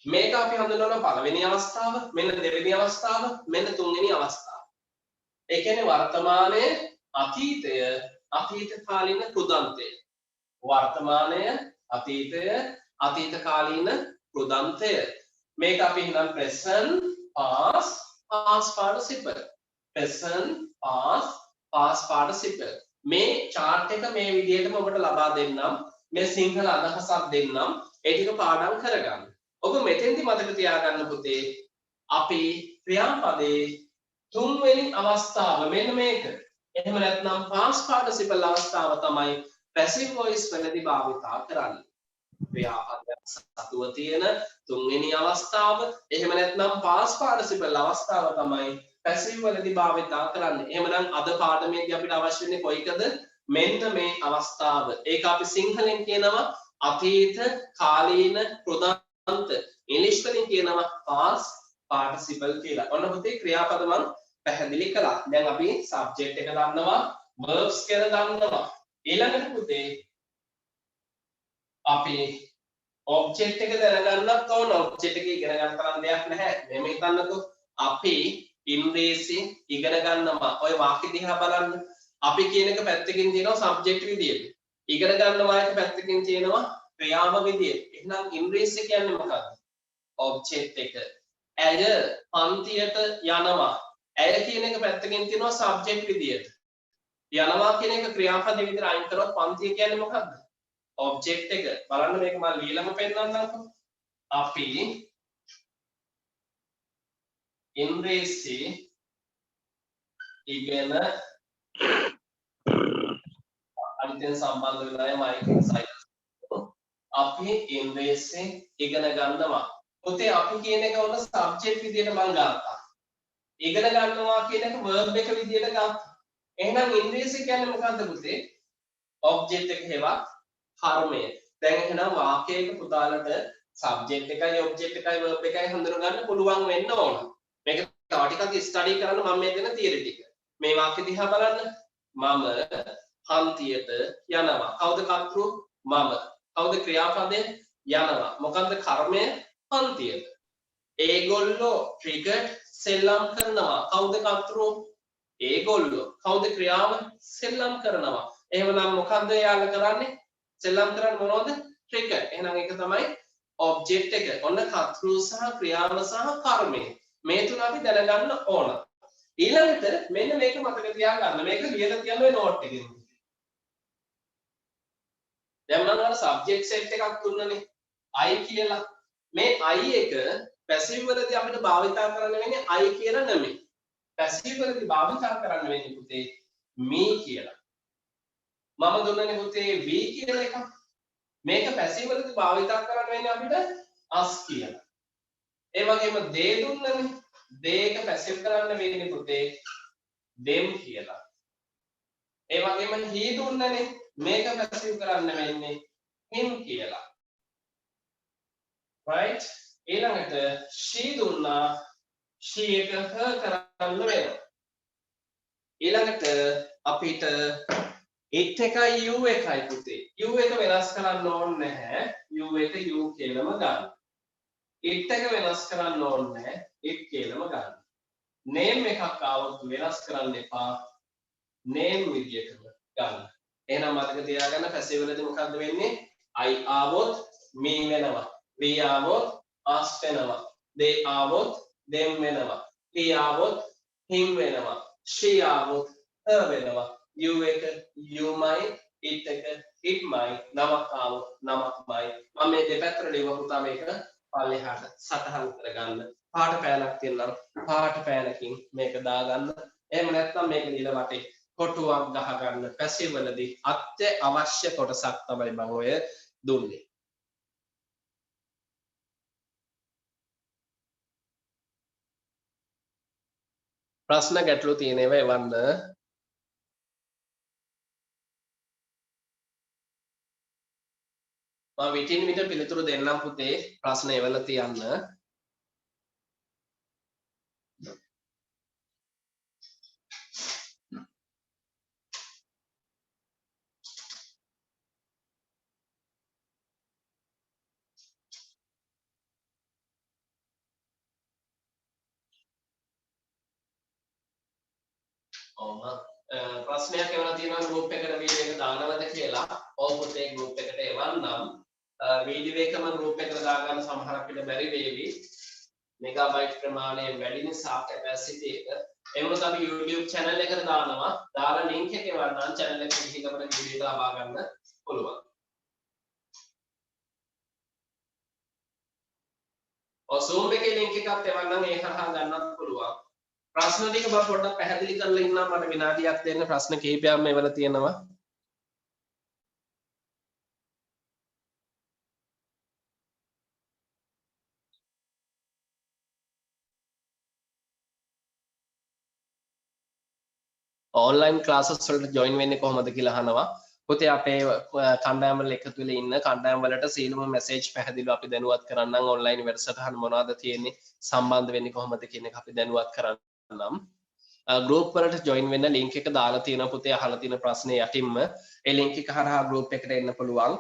මේක අපි හඳුන්වන පළවෙනි අවස්ථාව, මෙන්න දෙවෙනි අවස්ථාව, මෙන්න තුන්වෙනි අවස්ථාව. ඒ කියන්නේ වර්තමානය, අතීතය, අතීත කාලීන කෘදන්තය. වර්තමානය, අතීතය, අතීත කාලීන කෘදන්තය. මේක අපි හිතන්න present past past participle present past past participle මේ chart එක මේ විදිහටම ඔබට ලබා දෙන්නම් මේ සිංහල අදහසක් දෙන්නම් ඒ ටික පාඩම් කරගන්න. ඔබ මෙතෙන්දි මතක තියාගන්න පුතේ අපි ක්‍රියාපදේ තුන්වෙනි අවස්ථාව මෙන්න මේක. එහෙම නැත්නම් past participle අවස්ථාව තමයි passive voice වලදී භාවිතා කරන්නේ. ක්‍රියාපදයක් සතුව තියෙන තුන්වෙනි අවස්ථාව එහෙම නැත්නම් past participle අවස්ථාව තමයි passive වලදී භාවිතා කරන්නේ. එහෙමනම් අද පාඩමේදී අපිට අවශ්‍ය වෙන්නේ කොයිකද? මෙන්න මේ අවස්ථාව. ඒක අපි සිංහලෙන් කියනවා අතීත කාලීන කෘදාන්ත. ඉංග්‍රීසි වලින් කියනවා past participle කියලා. ඔන්න පුතේ ක්‍රියාපද මම පැහැදිලි කළා. දැන් අපි subject එක දන්නවා, verbs කියලා දන්නවා. ඊළඟට පුතේ අපි object එක දැනගන්නත් ඕන. object එක ඉගෙන ගන්න තරම් දෙයක් නැහැ. මෙහෙම හිතන්නකෝ. අපි ඉංග්‍රීසි ඉගෙන ගන්නවා. ඔය වාක්‍ය දිහා බලන්න. අපි කියන එක පැත්තකින් තියෙනවා subject විදියට. ඉගෙන ගන්නවා එක පැත්තකින් තියෙනවා ක්‍රියාව විදියට. එහෙනම් ඉංග්‍රීසි කියන්නේ මොකක්ද? object එක. ඇය පන්තියට යනවා. ඇය කියන එක පැත්තකින් තියෙනවා subject විදියට. යනවා කියන එක ක්‍රියාපද විදියට අයින් කරොත් පන්තිය කියන්නේ මොකක්ද? object එක. බලන්න මේක මම ලියලම පෙන්නන්නම්කෝ. අපි ඉංග්‍රීසි ඉගෙන අනිතෙන් සම්බන්ධ වෙලා මයික් සයිලන්ස්. අපි ඉංග්‍රීසි ඉගෙන ගන්නවා. පුතේ අපි කියන එක උන subject විදියට මම ගත්තා. ඉගෙන ගන්නවා කියන එක verb එක විදියට ගත්තා. එහෙනම් ඉංග්‍රීසි කියන්නේ මොකද්ද පුතේ? object එක හේවා කර්මය. දැන් එහෙනම් වාක්‍යයක පුතාලට subject එකයි object එකයි verb එකයි හඳුනා ගන්න පුළුවන් වෙන්න ඕන. මේක තව ටිකක් ස්ටඩි කරන්න මම මේ දෙන තියරි ටික. මේ වාක්‍ය දිහා බලන්න. මම පන්තියට යනවා. කවුද කර්තෘ? මම. කවුද ක්‍රියාපදය? යනවා. මොකද්ද කර්මය? පන්තියට. ඒගොල්ලෝ ක්‍රිකට් සෙල්ලම් කරනවා. කවුද කර්තෘ? ඒගොල්ලෝ. කවුද ක්‍රියාව? සෙල්ලම් කරනවා. එහෙමනම් මොකද්ද යාළුවා කරන්නේ? සෙල්ලම් කරන්නේ මොනවද? ක්‍රිකට්. එහෙනම් ඒක තමයි ඔබ්ජෙක්ට් එක. ඔන්න කර්තෘ සහ ක්‍රියාව සහ කර්මය. මේ තුන අපි දැනගන්න ඕන. ඊළඟට මෙන්න මේක මතක තියාගන්න. මේක ලියලා තියන්න ඔය නෝට් එකේ. දැන් මම අර සබ්ජෙක්ට් සෙට් එකක් දුන්නනේ. I කියලා. මේ I එක පැසිව් වලදී අපිට භාවිතා කරන්න වෙන්නේ I කියලා නෙමෙයි. පැසිව් වලදී භාවිතා කරන්න වෙන්නේ පුතේ me කියලා. මම දුන්නනේ පුතේ we කියලා එකක්. මේක පැසිව් වලදී භාවිතා කරන්න වෙන්නේ අපිට us කියලා. ඒ වගේම they දුන්නනේ. they එක පැසිව් කරන්න වෙන්නේ පුතේ them කියලා. ඒ වගේම he දුන්නනේ. මේක පැසිව් කරන්න වෙන්නේ him කියලා. right? ඊළඟට she දුන්නා. she එක her කරන්න වෙනවා. ඊළඟට අපිට it එකයි u එකයි පුතේ. u එක වෙනස් කරන්න ඕනේ නැහැ. u එක u කියලාම ගන්න. it එක වෙනස් කරන්න ඕනේ නැහැ. it කියලාම ගන්න. name එකක් ආවොත් වෙනස් කරන්න එපා. name විදියටම ගන්න. එහෙනම් මතක තියාගන්න පැසිව් වලදී මොකද්ද වෙන්නේ? I ආවොත් me වෙනවා. we ආවොත් us වෙනවා. they ආවොත් them වෙනවා. he ආවොත් him වෙනවා. she ආවොත් her වෙනවා. you එක youමයි, it එක itමයි, නමක් ආවොත් නමක්මයි. මම මේ දෙපැත්තට ලියව පුතා මේක පල්ලෙහාට සටහන් කරගන්න. පාට පෑනක් තියෙනවා. පාට පෑනකින් මේක දාගන්න. එහෙම නැත්නම් මේක නිල වටේ කොටුවක් ගහගන්න. පැසිව් වලදී අත්‍යවශ්‍ය කොටසක් තමයි මම ඔය දුන්නේ. ප්‍රශ්න ගැටලු තියෙන ඒවා එවන්න. මම විටින් විට පිළිතුරු දෙන්නම් පුතේ. ප්‍රශ්න එවලා තියන්න. ප්‍රශ්නයක් එවලා තියෙනවා ගෲප් එකට වීඩියෝ එක දානවද කියලා. ඔව් පුතේ ගෲප් එකට එවන්නම්. වීඩියෝ එකම ගෲප් එකට දාගන්න සමහරක් විට බැරි වේවි. මෙගාබයිට් ප්‍රමාණය වැඩි නිසා කැපැසිටි එක. එමුණත් අපි YouTube channel එකට දානවා. දාලා link එක එවන්නම් channel එකට ගිහින් අපිට වීඩියෝ එක ලබා ගන්න පුළුවන්. ඔව් Zoom එකේ link එකත් එවන්නම් ඒ හරහා ගන්නත් පුළුවන්. ප්‍රශ්න ටික මම පොඩ්ඩක් පැහැදිලි කරලා ඉන්නම්. මට විනාඩියක් දෙන්න. ප්‍රශ්න කිහිපයක්ම එවලා තියෙනවා. online classes වලට join වෙන්නේ කොහොමද කියලා අහනවා. පුතේ අපේ කණ්ඩායම් වල එකතු වෙලා ඉන්න කණ්ඩායම් වලට සීලම message පැහැදිලිව අපි දැනුවත් කරන්නම්. online වැඩසටහන මොනවද තියෙන්නේ, සම්බන්ධ වෙන්නේ කොහොමද කියන එක අපි දැනුවත් කරන්නම්. group වලට join වෙන්න link එක දාලා තියෙනවා පුතේ. අහලා තියෙන ප්‍රශ්නේ යටින්ම ඒ link එක හරහා group එකට එන්න පුළුවන්.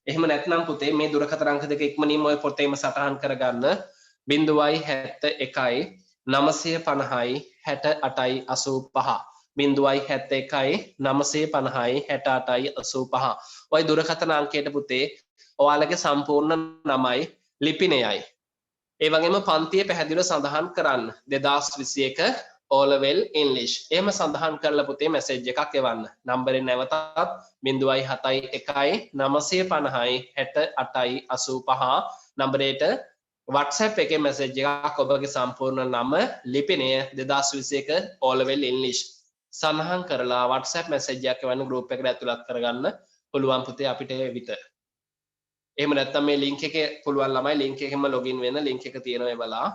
එහෙම නැත්නම් පුතේ මේ දුරකථන අංක දෙක ඉක්මනින්ම ඔය පොතේම සටහන් කරගන්න. 0.71 950යි 68යි 85 0.71යි 950යි 68යි 85. ඔය දුරකථන අංකයට පුතේ ඔයාලගේ සම්පූර්ණ නමයි ලිපිනයයි. ඒ වගේම පන්තිය පැහැදිලිව සඳහන් කරන්න. 2021 O level English. එහෙම සඳහන් කරලා පුතේ මැසේජ් එකක් එවන්න. නම්බරේ නැවතත් 0.71යි 950යි 68යි 85 නම්බරේට WhatsApp එකේ මැසේජ් එකක් ඔබගේ සම්පූර්ණ නම ලිපිනය 2021 O level English සඳහන් කරලා WhatsApp මැසේජ් එකක් එවන්න group එකට ඇතුළත් කරගන්න පුළුවන් පුතේ අපිට විතර. එහෙම නැත්නම් මේ link එකේ පුළුවන් ළමයි link එකෙන්ම login වෙන්න. link එක තියෙනවා එබලා.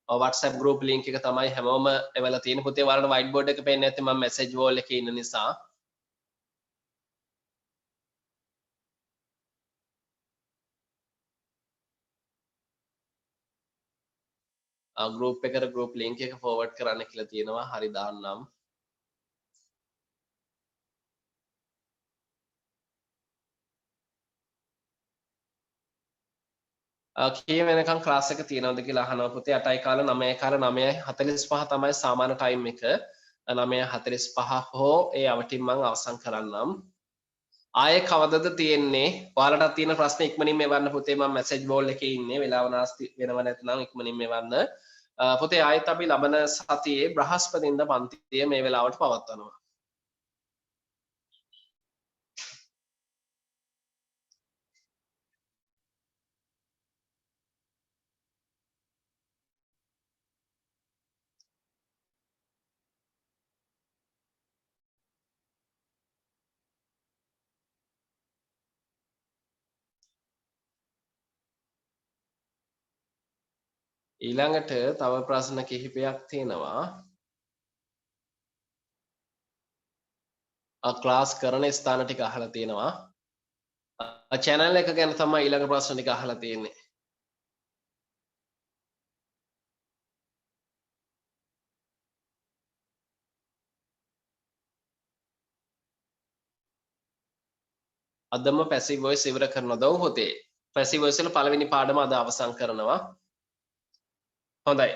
WhatsApp group link එක තමයි හැමෝම එවලා තියෙන පුතේ ඔයාලට white board එක පේන්නේ නැත්නම් මම message wall එකේ ඉන්න නිසා group එකට group link එක forward කරන්න කියලා තියෙනවා හරි දාන්නම් කී වෙනකන් ක්ලාස් එක තියෙනවද කියලා අහනවා පුතේ 8යි කාලේ 9යි කාලේ 9:45 තමයි සාමාන්‍ය ටයිම් එක 9:45 හෝ ඒ අවටින් මම අවසන් කරන්නම් ආයේ කවදද තියෙන්නේ ඔයාලටත් තියෙන ප්‍රශ්න ඉක්මනින් මෙවන්න පුතේ මම මැසේජ් බෝල් එකේ ඉන්නේ වෙලාව නාස්ති වෙනව නැත්නම් ඉක්මනින් මෙවන්න පුතේ ආයෙත් අපි ලබන සතියේ බ්‍රහස්පතින්දා පන්තිය මේ වෙලාවට පවත්වනවා ඊළඟට තව ප්‍රශ්න කිහිපයක් තියෙනවා ක්ලාස් කරන ස්ථාන ටික අහලා තියෙනවා channel එක ගැන තමයි ඊළඟ ප්‍රශ්න ටික අහලා තියෙන්නේ අදම passive voice ඉවර කරනවද ඔව් හොතේ passive voice වල පළවෙනි පාඩම අද අවසන් කරනවා හොඳයි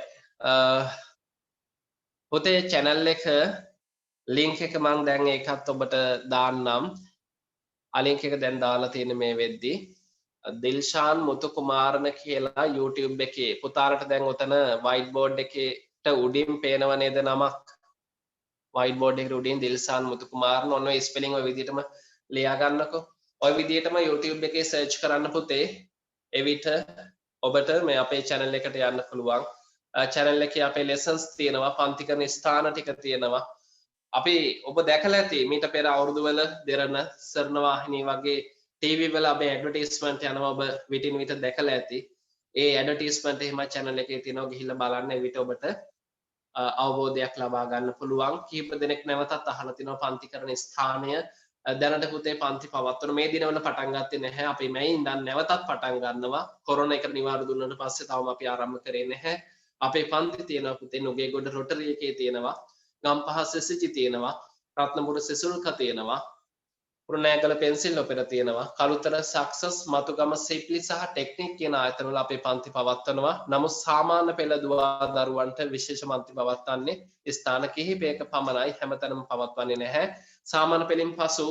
පොතේ channel එක link එක මම දැන් ඒකත් ඔබට දාන්නම් link එක දැන් දාලා තියෙන මේ වෙද්දී දිල්ෂාන් මුතු කුමාරන කියලා YouTube එකේ පුතාලට දැන් උතන white board එකේට උඩින් පේනව නේද නමක් white board එකට උඩින් දිල්ෂාන් මුතු කුමාරන ඔන්න ඔය ස්පෙලිං ඔය විදිහටම ලියා ගන්නකො ඔය විදිහටම YouTube එකේ search කරන්න පුතේ එවිට ඔබට මේ අපේ channel එකට යන්න පුළුවන් channel එකේ අපේ lessons තියෙනවා පන්ති කරන ස්ථාන ටික තියෙනවා අපි ඔබ දැකලා ඇති මීට පෙර අවුරුදු වල දෙරණ සරණ වාහිනී වගේ TV වල අපේ ඇඩ්වර්ටයිස්මන්ට් යනවා ඔබ විටින් විට දැකලා ඇති ඒ ඇඩ්වර්ටයිස්මන්ට් එහෙම channel එකේ තියෙනවා ගිහිල්ලා බලන්න එවිට ඔබට අවබෝධයක් ලබා ගන්න පුළුවන් කීප දෙනෙක් නැවතත් අහලා තිනවා පන්ති කරන ස්ථානය දැනට පුතේ පන්ති පවත්වන මේ දිනවල පටන් ගත්තේ නැහැ අපි මේ ඉඳන් නැවතත් පටන් ගන්නවා කොරෝනා එකට නිවාඩු දුන්නාට පස්සේ තවම අපි ආරම්භ කරේ නැහැ අපේ පන්ති තියෙනවා පුතේ නුගේගොඩ රොටරි එකේ තියෙනවා ගම්පහ සෙසචි තියෙනවා රත්නපුර සෙසුල්ක තියෙනවා පුරුණෑගල පෙන්සිල් ඔපෙර තියෙනවා කළුතර සක්සස් මතුගම සිප්ලි සහ ටෙක්නික් කියන ආයතන වල අපේ පන්ති පවත්වනවා නමුත් සාමාන්‍ය පෙළ දුවා දරුවන්ට විශේෂ පන්ති පවත්වන්නේ ස්ථාන කිහිපයක පමණයි හැමතැනම පවත්වන්නේ නැහැ සාමාන්‍ය පෙළින් පසු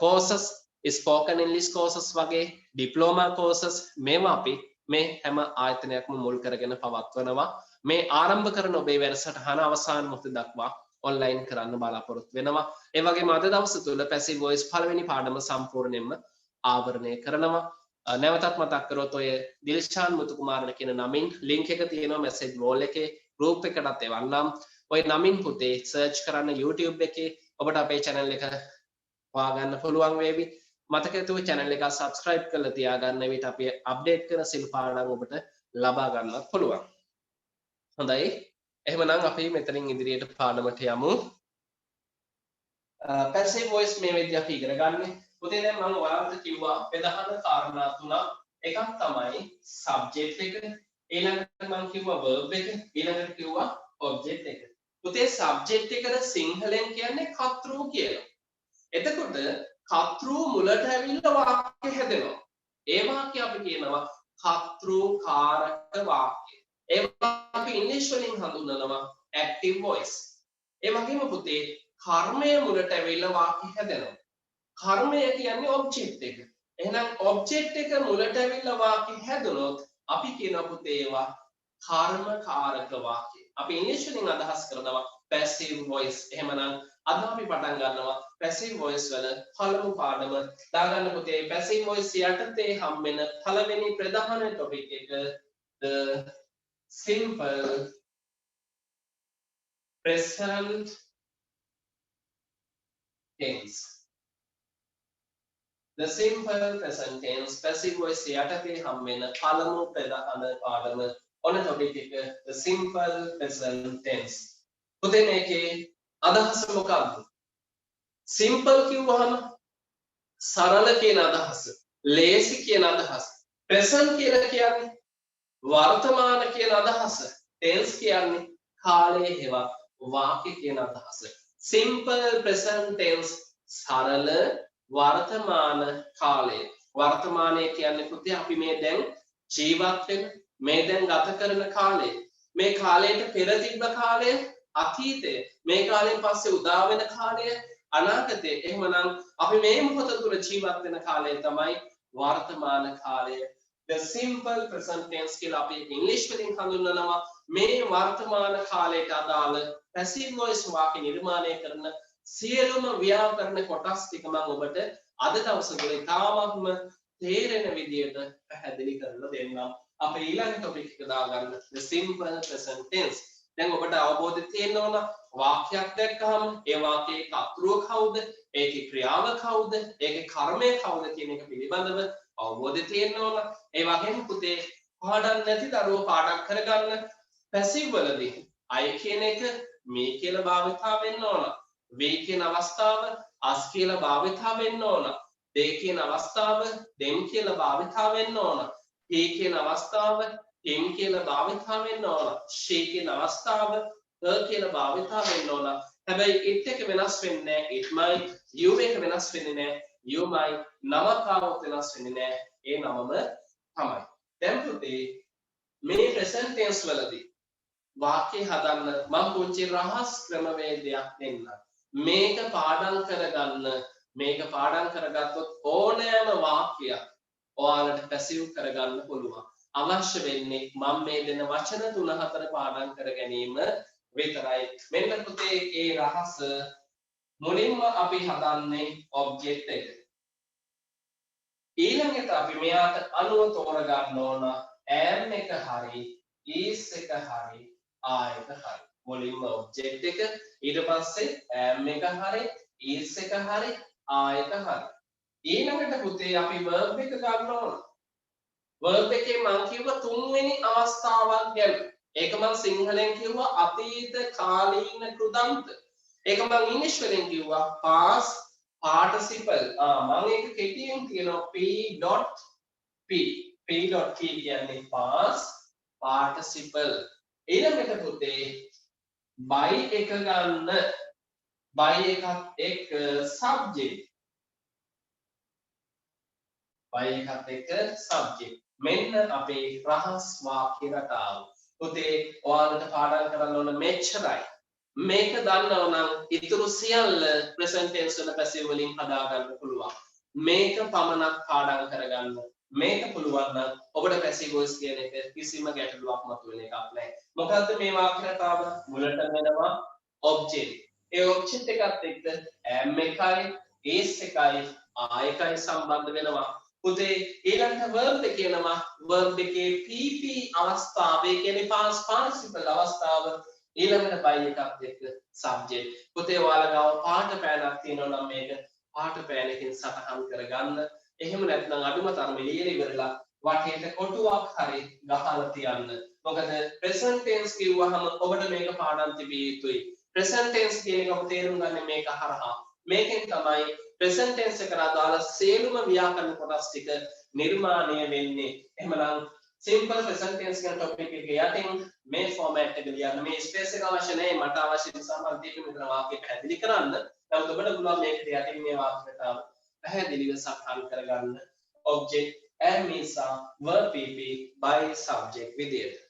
courses spoken english courses වගේ diploma courses මේවා අපි මේ හැම ආයතනයක්ම මුල් කරගෙන පවත්වනවා මේ ආරම්භ කරන ඔබේ වැඩසටහන අවසාන මොහොත දක්වා ඔන්ලයින් කරන්න බලාපොරොත්තු වෙනවා ඒ වගේම අද දවස තුල passive voice පළවෙනි පාඩම සම්පූර්ණයෙන්ම ආවරණය කරනවා නැවතත් මතක් කරොත් ඔය දිල්ෂාන් මුතුකුමාරන කියන නමින් link එක තියෙනවා message wall එකේ group එකටත් එවන්නම් ඔය නමින් පුතේ search කරන්න YouTube එකේ ඔබට අපේ channel එක හොයාගන්න පුළුවන් වේවි මතක ඇතුව channel එක subscribe කරලා තියාගන්න විට අපි update කරන සිල් පාඩම් ඔබට ලබා ගන්නත් පුළුවන් හොඳයි එහෙමනම් අපි මෙතනින් ඉදිරියට පාඩමට යමු passive voice මේ විදිහට අපි ඉගෙන ගන්න. පුතේ දැන් මම ඔයාලට කිව්වා ප්‍රධාන කාරණා තුනක්. එකක් තමයි subject එක, ඊළඟට මම කිව්වා verb එක, ඊළඟට කිව්වා object එක. පුතේ subject එකට සිංහලෙන් කියන්නේ කතෘ කියලා. එතකොට කතෘ මුලට ඇවිල්ලා වාක්‍ය හැදෙනවා. ඒ වාක්‍ය අපි කියනවා කතෘකාරක වාක්‍ය. ඒවා අපි ඉංග්‍රීසි වලින් හඳුන්වනවා active voice. ඒ වගේම පුතේ කර්මය මුලට ඇවිල්ලා වාක්‍ය හැදෙනවා. කර්මය කියන්නේ object එක. එහෙනම් object එක මුලට ඇවිල්ලා වාක්‍ය හැදුනොත් අපි කියනවා පුතේ ඒවා කර්මකාරක වාක්‍ය. අපි ඉංග්‍රීසි වලින් අදහස් කරනවා passive voice. එහෙමනම් අද අපි පටන් ගන්නවා passive voice වල පළමු පාඩම. දාගන්න පුතේ passive voice යටතේ හම්බෙන පළවෙනි ප්‍රධාන topic එක the simple present tense. The simple present tense passive voice යටතේ හම්බෙන පළමු ප්‍රධාන පාඩම ඔන්න topic එක the simple present tense. පුතේ මේකේ අදහස මොකක්ද? simple කිව්වහම සරල කියන අදහස, ලේසි කියන අදහස. present කියලා කියන්නේ වර්තමාන කියන අදහස. tense කියන්නේ කාලය හෙවත් වාක්‍ය කියන අදහස. simple present tense සරල වර්තමාන කාලය. වර්තමානය කියන්නේ පුතේ අපි මේ දැන් ජීවත් වෙන මේ දැන් ගත කරන කාලය. මේ කාලයට පෙර තිබ්බ කාලය අතීතය. මේ කාලයෙන් පස්සේ උදා වෙන කාලය අනාගතය. එහෙමනම් අපි මේ මොහොත තුල ජීවත් වෙන කාලය තමයි වර්තමාන කාලය. The simple present tense කියලා අපි ඉංග්‍රීසි වලින් හඳුන්වනවා මේ වර්තමාන කාලයට අදාළ passive voice වාක්‍ය නිර්මාණය කරන සියලුම ව්‍යාකරණ කොටස් ටික මම ඔබට අද දවසේ ඉතාමත්ම තේරෙන විදියට පැහැදිලි කරලා දෙන්නම්. අපි ඊළඟ ටොපික් එක දාගන්න the simple present tense. දැන් ඔබට අවබෝධය තියෙන්න ඕන වාක්‍යයක් දැක්කහම ඒ වාක්‍යයේ කර්තෘව කවුද? ඒකේ ක්‍රියාව කවුද? ඒකේ කර්මය කවුද කියන එක පිළිබඳව අවබෝධය තියෙන්න ඕන. ඒ වගේම පුතේ පාඩම් නැති දරුවෝ පාඩම් කරගන්න පැසිව් වලදී I කියන එක මේ කියලා භාවිතා වෙන්න ඕන. we කියන අවස්ථාව as කියලා භාවිතා වෙන්න ඕන. they කියන අවස්ථාව them කියලා භාවිතා වෙන්න ඕන. he කියන අවස්ථාව him කියලා භාවිතා වෙන්න ඕන. she කියන අවස්ථාව her කියලා භාවිතා වෙන්න ඕන. හැබැයි it එක වෙනස් වෙන්නේ නැහැ. it might you එක වෙනස් වෙන්නේ නැහැ. you might නමක් ආවොත් වෙනස් වෙන්නේ නැහැ. ඒ නමම තමයි. දැන් පුතේ මේ present tense වලදී වාක්‍ය හදන්න මම පුංචි රහස් ක්‍රමවේදයක් දෙන්නම්. මේක පාඩම් කරගන්න. මේක පාඩම් කරගත්තොත් ඕනෑම වාක්‍යයක් ඔයාලට පැසිව් කරගන්න පුළුවන්. අවශ්‍ය වෙන්නේ මම මේ දෙන වචන 3-4 පාඩම් කර ගැනීම විතරයි. මෙන්න පුතේ ඒ රහස මුලින්ම අපි හදන්නේ ඔබ්ජෙක්ට් එක. ඊළඟට අපි මෙයාට අනුව තෝරගන්න ඕන am එක හරි is එක හරි are එක හරි. මුලින්ම ඔබ්ජෙක්ට් එක ඊට පස්සේ am එක හරි is එක හරි are එක හරි. ඊළඟට පුතේ අපි verb එක ගන්න ඕන. verb එකේ මම කිව්ව තුන්වෙනි අවස්ථාවක් ගැන. ඒක මම සිංහලෙන් කිව්වා අතීත කාලීන කෘදන්ත. ඒක මම ඉංග්‍රීසි වලින් කිව්වා past participle. මම ඒක කෙටියෙන් කියනවා p.p. p.p කියන්නේ past participle. ඊළඟට පුතේ by එක ගන්න. by එකත් එක්ක subject. by එකත් එක්ක subject. මෙන්න අපේ රහස් වාක්‍ය රටාව. පුතේ ඔයාලට පාඩම් කරන්න ඕන මෙච්චරයි. මේක දන්නව නම් ඉතුරු සියල්ල present tense වල passive වලින් හදා ගන්න පුළුවන්. මේක පමණක් පාඩම් කරගන්න. මේක පුළුවන් නම් ඔබට passive voice කියන එක කිසිම ගැටලුවක් මතුවෙන එකක් නැහැ. මොකද්ද මේ වාක්‍ය රටාව? මුලට වෙනවා object. ඒ object එකත් එක්ක am එකයි is එකයි are එකයි සම්බන්ධ වෙනවා. පුතේ ඊළඟට verb එක කියනවා verb එකේ pp අවස්ථාවේ කියන්නේ past participle අවස්ථාව ඊළඟට by එකත් එක්ක subject. පුතේ ඔයාලා ගාව පාට පෑනක් තියෙනවා නම් මේක පාට පෑනකින් සටහන් කරගන්න. එහෙම නැත්නම් අඩුම තරමේ ලියලා ඉවරලා වටේට කොටුවක් හරි ගහලා තියන්න. මොකද present tense කිව්වහම ඔබට මේක පාඩම් තිබිය යුතුයි. present tense කියන එක ඔබ තේරුම් ගන්න මේක හරහා. මේකෙන් තමයි present tense එකට අදාළ සියලුම ව්‍යාකරණ කොටස් ටික නිර්මාණය වෙන්නේ. එහෙමනම් simple present tense කියන topic එක යටින් මේ format එක ලියන්න. මේ space එක අවශ්‍ය නැහැ. මට අවශ්‍ය නිසා මම දීපු මෙතන වාක්‍ය පැහැදිලි කරන්න. නමුත් ඔබට පුළුවන් මේකට යටින් මේ වාක්‍යයට පැහැදිලිව සටහන් කරගන්න. object am is verb pp by subject විදියට.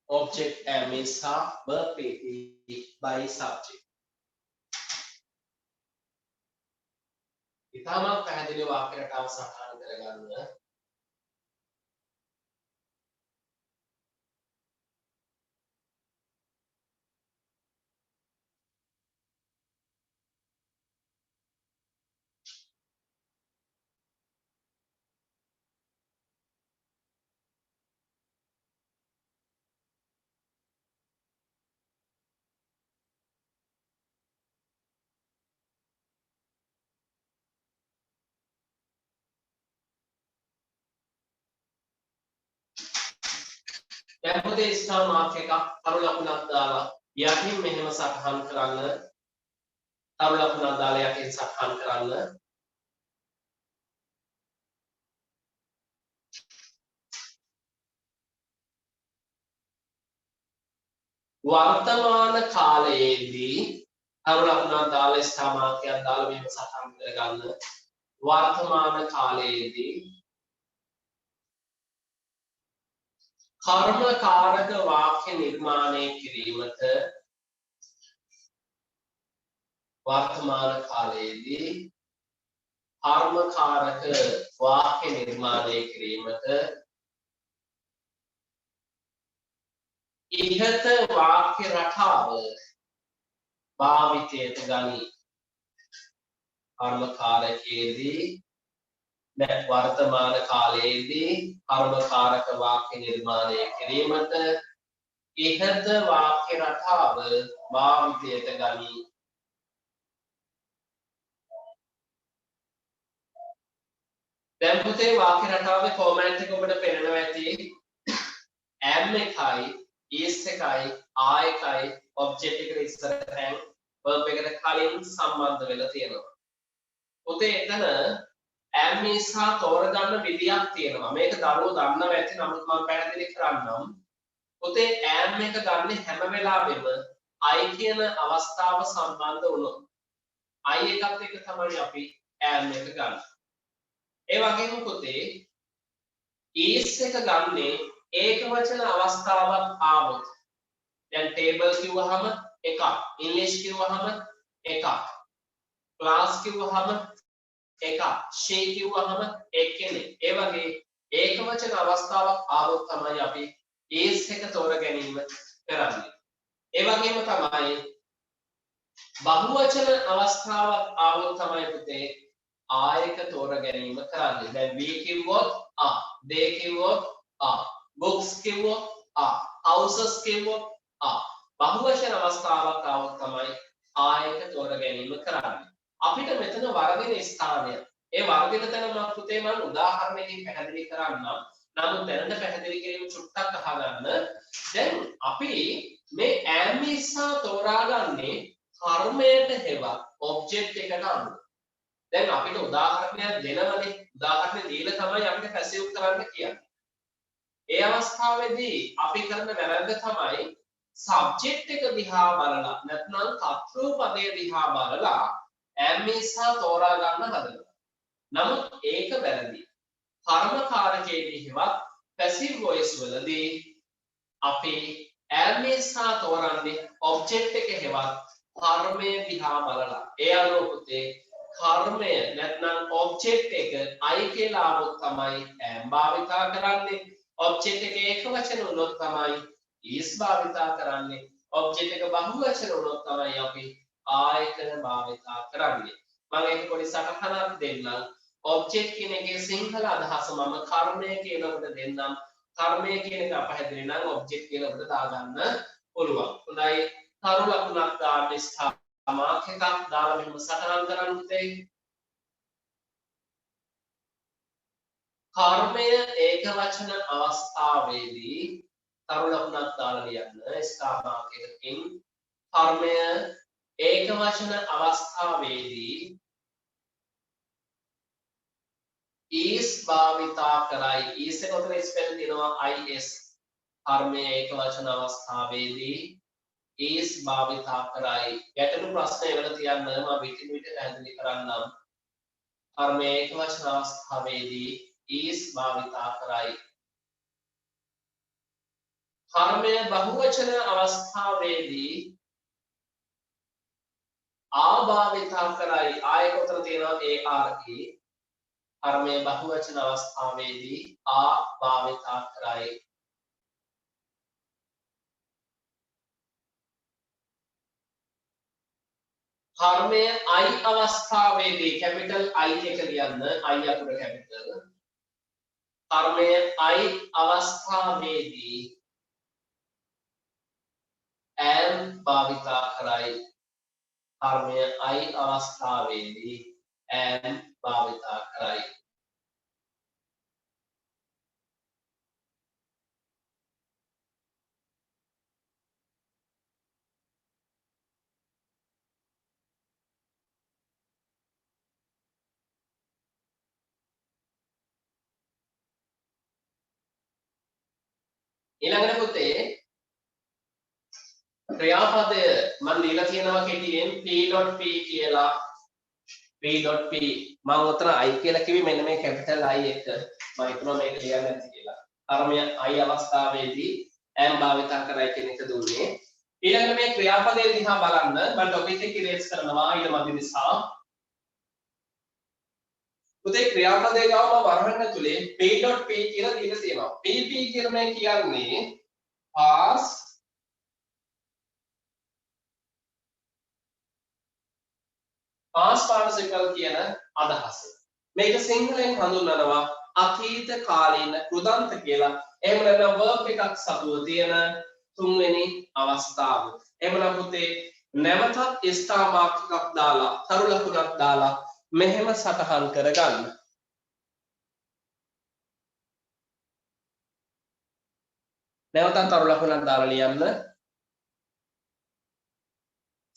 object am is verb pt by subject. ඉතාමත් පැහැදිලි වාක්‍ය රටාව සටහන් කරගන්න. දැන් පොතේ ස්ථාන මාර්ක් එකක් තරු ලකුණක් දාලා යටින් මෙහෙම සටහන් කරන්න. තරු ලකුණක් දාලා යටින් සටහන් කරන්න. වර්තමාන කාලයේදී තරු ලකුණක් දාලා ස්ථාන මාර්කයක් දාලා මෙහෙම සටහන් කරගන්න. වර්තමාන කාලයේදී කර්මකාරක වාක්‍ය නිර්මාණය කිරීමට වර්තමාන කාලයේදී කර්මකාරක වාක්‍ය නිර්මාණය කිරීමට ඉහත වාක්‍ය රටාව භාවිතයට ගනී. කර්මකාරකයේදී වර්තමාන කාලයේදී කර්මකාරක වාක්‍ය නිර්මාණය කිරීමට ඉහත වාක්‍ය රටාව භාවිතයට ගනී. දැන් පුතේ වාක්‍ය රටාවේ ෆෝමැට් එක ඔබට පේනවා ඇති. am එකයි is එකයි are එකයි object එකට ඉස්සරහින් verb එකට කලින් සම්බන්ධ වෙලා තියෙනවා. පුතේ එතන am is හා තෝරගන්න විදියක් තියෙනවා. මේක දරුවෝ දන්නව ඇති. නමුත් මම පැහැදිලි කරන්නම්. පුතේ am එක ගන්න හැම වෙලාවෙම I කියන අවස්ථාව සම්බන්ධ වුණොත් I එකත් එක්ක තමයි අපි am එක ගන්න. ඒ වගේම පුතේ is එක ගන්නේ ඒක වචන අවස්ථාවක් ආවොත්. දැන් table කිව්වහම එකක්, English කිව්වහම එකක්, class කිව්වහම එකක්, she කිව්වහම එක්කෙනෙක්. ඒ වගේ ඒක වචන අවස්ථාවක් ආවොත් තමයි අපි is එක තෝර ගැනීම කරන්නේ. ඒ වගේම තමයි බහුවචන අවස්ථාවක් ආවොත් තමයි පුතේ ආයක තෝර ගැනීම කරන්නේ. දැන් we කිව්වොත් they කිව්වොත් books කිව්වොත් houses කිව්වොත් බහුවචන අවස්ථාවක් ආවොත් තමයි ආයක තෝර ගැනීම කරන්නේ. අපිට මෙතන වර්ධින ස්ථානය. ඒ වර්ධින තැන මම පුතේ මම උදාහරණයකින් පැහැදිලි කරන්නම්. නමුත් දැනට පැහැදිලි කිරීම චුට්ටක් අහගන්න. දැන් අපි මේ am is තෝරාගන්නේ කර්මයට හෙවත් object එකට අනුව. දැන් අපිට උදාහරණයක් දෙනවනේ. උදාහරණ දීලා තමයි අපිට පැසිව් කරන්න කියන්නේ. ඒ අවස්ථාවේදී අපි කරන වැරද්ද තමයි subject එක දිහා බලලා නැත්නම් කර්තෘ පදයේ දිහා බලලා am is තෝරා ගන්න හදනවා. නමුත් ඒක වැරදි. කර්මකාරකයේදී හෙවත් passive voice වලදී අපි am is තෝරන්නේ object එක හෙවත් කර්මය දිහා බලලා. ඒ අනුව පුතේ කර්මය නැත්නම් object එක I කියලා આવොත් තමයි am භාවිතා කරන්නේ. object එක ඒක වචන වුණොත් තමයි is භාවිතා කරන්නේ. object එක බහු වචන වුණොත් තමයි අපි ආයක භාවිතා කරන්නේ. මම ඒක පොඩි සටහනක් දෙන්නම්. object කියන එකේ සිංහල අදහස මම කර්මය කියනකොට දෙන්නම්. කර්මය කියන එක අපහැදිලි නම් object කියලා අපිට දාගන්න පුළුවන්. හොඳයි. තරු ලකුණක් දාන්න ස්ථානයක් එකක් දාලා මෙහෙම සටහන් කරන්න පුතේ. කර්මය ඒක වචන අවස්ථාවේදී තරු ලකුණක් දාලා ලියන්න ස්ථානයක් එකකින්. කර්මය ඒක වචන අවස්ථාවේදී is භාවිතා කරයි. is එක උතන ස්පෙල් දෙනවා is. කර්මය ඒක වචන අවස්ථාවේදී is භාවිතා කරයි. ගැටළු ප්‍රශ්න එවල තියන්න මම විටින් විට පැහැදිලි කරන්නම්. කර්මය ඒක වචන අවස්ථාවේදී is භාවිතා කරයි. කර්මය බහුවචන අවස්ථාවේදී ආභාවිතා කරයි ආයෙ කොතන තියෙනවා ARE කර්මය බහුවචන අවස්ථාවේදී ආභාවිතා කරයි කර්මය I අවස්ථාවේදී කැපිටල් I එක ලියන්න I අකුර කැපිටල් කර්මය I අවස්ථාවේදී am භාවිතා කරයි කර්මය I අවස්ථාවේදී am භාවිතා කරයි ඊළඟට පුතේ ක්‍රියාපදය මම දීලා තියෙනවා කෙටියෙන් p.p කියලා p.p මම උතන I කියලා කිව්වේ මෙන්න මේ කැපිටල් I එක මම හිතනවා මේක ලියන්න නැති කියලා. කර්මය I අවස්ථාවේදී am භාවිතා කරයි කියන එක දුන්නේ. ඊළඟට මේ ක්‍රියාපදයේ දිහා බලන්න මම ටොපික් එක ඉරේස් කරනවා ඊට මැද නිසා. පුතේ ක්‍රියාපදයේ ගාව මම වරහන් ඇතුලේ p.p කියලා දීලා තියෙනවා. pp කියලා මේ කියන්නේ past participle කියන අදහස. මේක සිංහලෙන් හඳුන්වනවා අතීත කාලීන කෘදන්ත කියලා. එහෙම නැත්නම් verb එකක් සතුව තියෙන තුන්වෙනි අවස්ථාව. එහෙමනම් පුතේ නැවතත් ස්ථා වාක්‍යයක් දාලා තරු ලකුණක් දාලා මෙහෙම සටහන් කරගන්න. නැවතත් තරු ලකුණක් දාලා ලියන්න.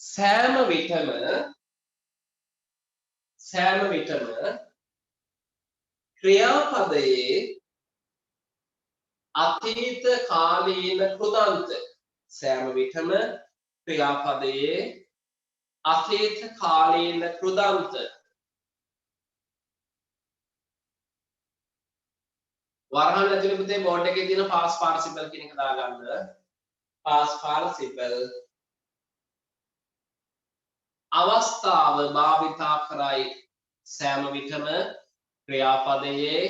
සෑම විටම ක්‍රියාපදයේ අතීත කාලීන කෘදන්ත සෑම විටම ක්‍රියාපදයේ අතීත කාලීන කෘදන්ත වරහන් ඇතුලේ පුතේ බෝඩ් එකේ තියෙන past participle කියන එක දාගන්න. past participle අවස්ථාව භාවිතා කරයි සෑම විටම ක්‍රියාපදයේ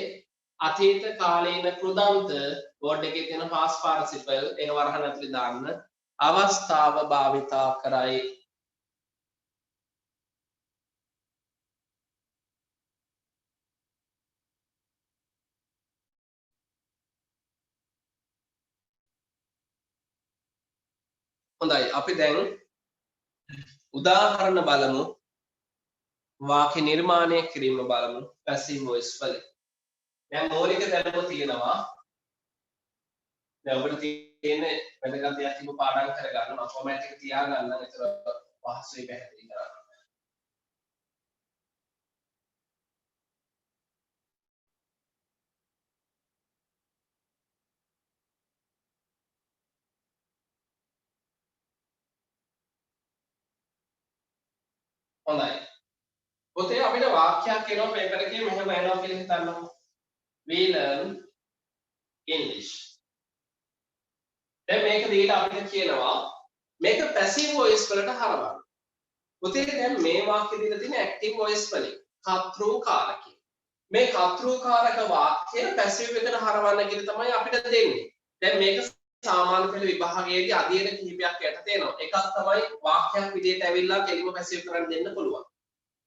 අතීත කාලීන කෘදන්ත බෝඩ් එකේ තියෙන past participle ඒක වරහන් ඇතුලේ දාන්න. අවස්ථාව භාවිතා කරයි හොඳයි අපි දැන් උදාහරණ බලමු වාක්‍ය නිර්මාණය කිරීම බලමු passive voice වලින්. දැන් මූලික දැනුම තියෙනවා. දැන් ඔබට තියෙන වැදගත් දෙයක් තිබු පාඩම් කරගන්න මම ෆෝමැට් එක තියාගන්න ඒතර පහසුයි පැහැදිලි කරන්න. හොඳයි. පොතේ අපිට වාක්‍යයක් එනවා පේපර් එකේ මෙහෙම එනවා කියලා හිතන්නකෝ. We learn English. දැන් මේක දීලා අපිට කියනවා මේක passive voice වලට හරවන්න. පොතේ දැන් මේ වාක්‍ය දීලා තියෙන active voice වලින් කර්තෘකාරකේ. මේ කර්තෘකාරක වාක්‍ය passive එකට හරවන්න කියලා තමයි අපිට දෙන්නේ. දැන් මේක සාමාන්‍ය පෙළ විභාගයේදී අධ්‍යයන කිහිපයක් යටතේ එනවා. එකක් තමයි වාක්‍යයක් විදිහට ඇවිල්ලා කෙලිම passive කරන්න දෙන්න පුළුවන්.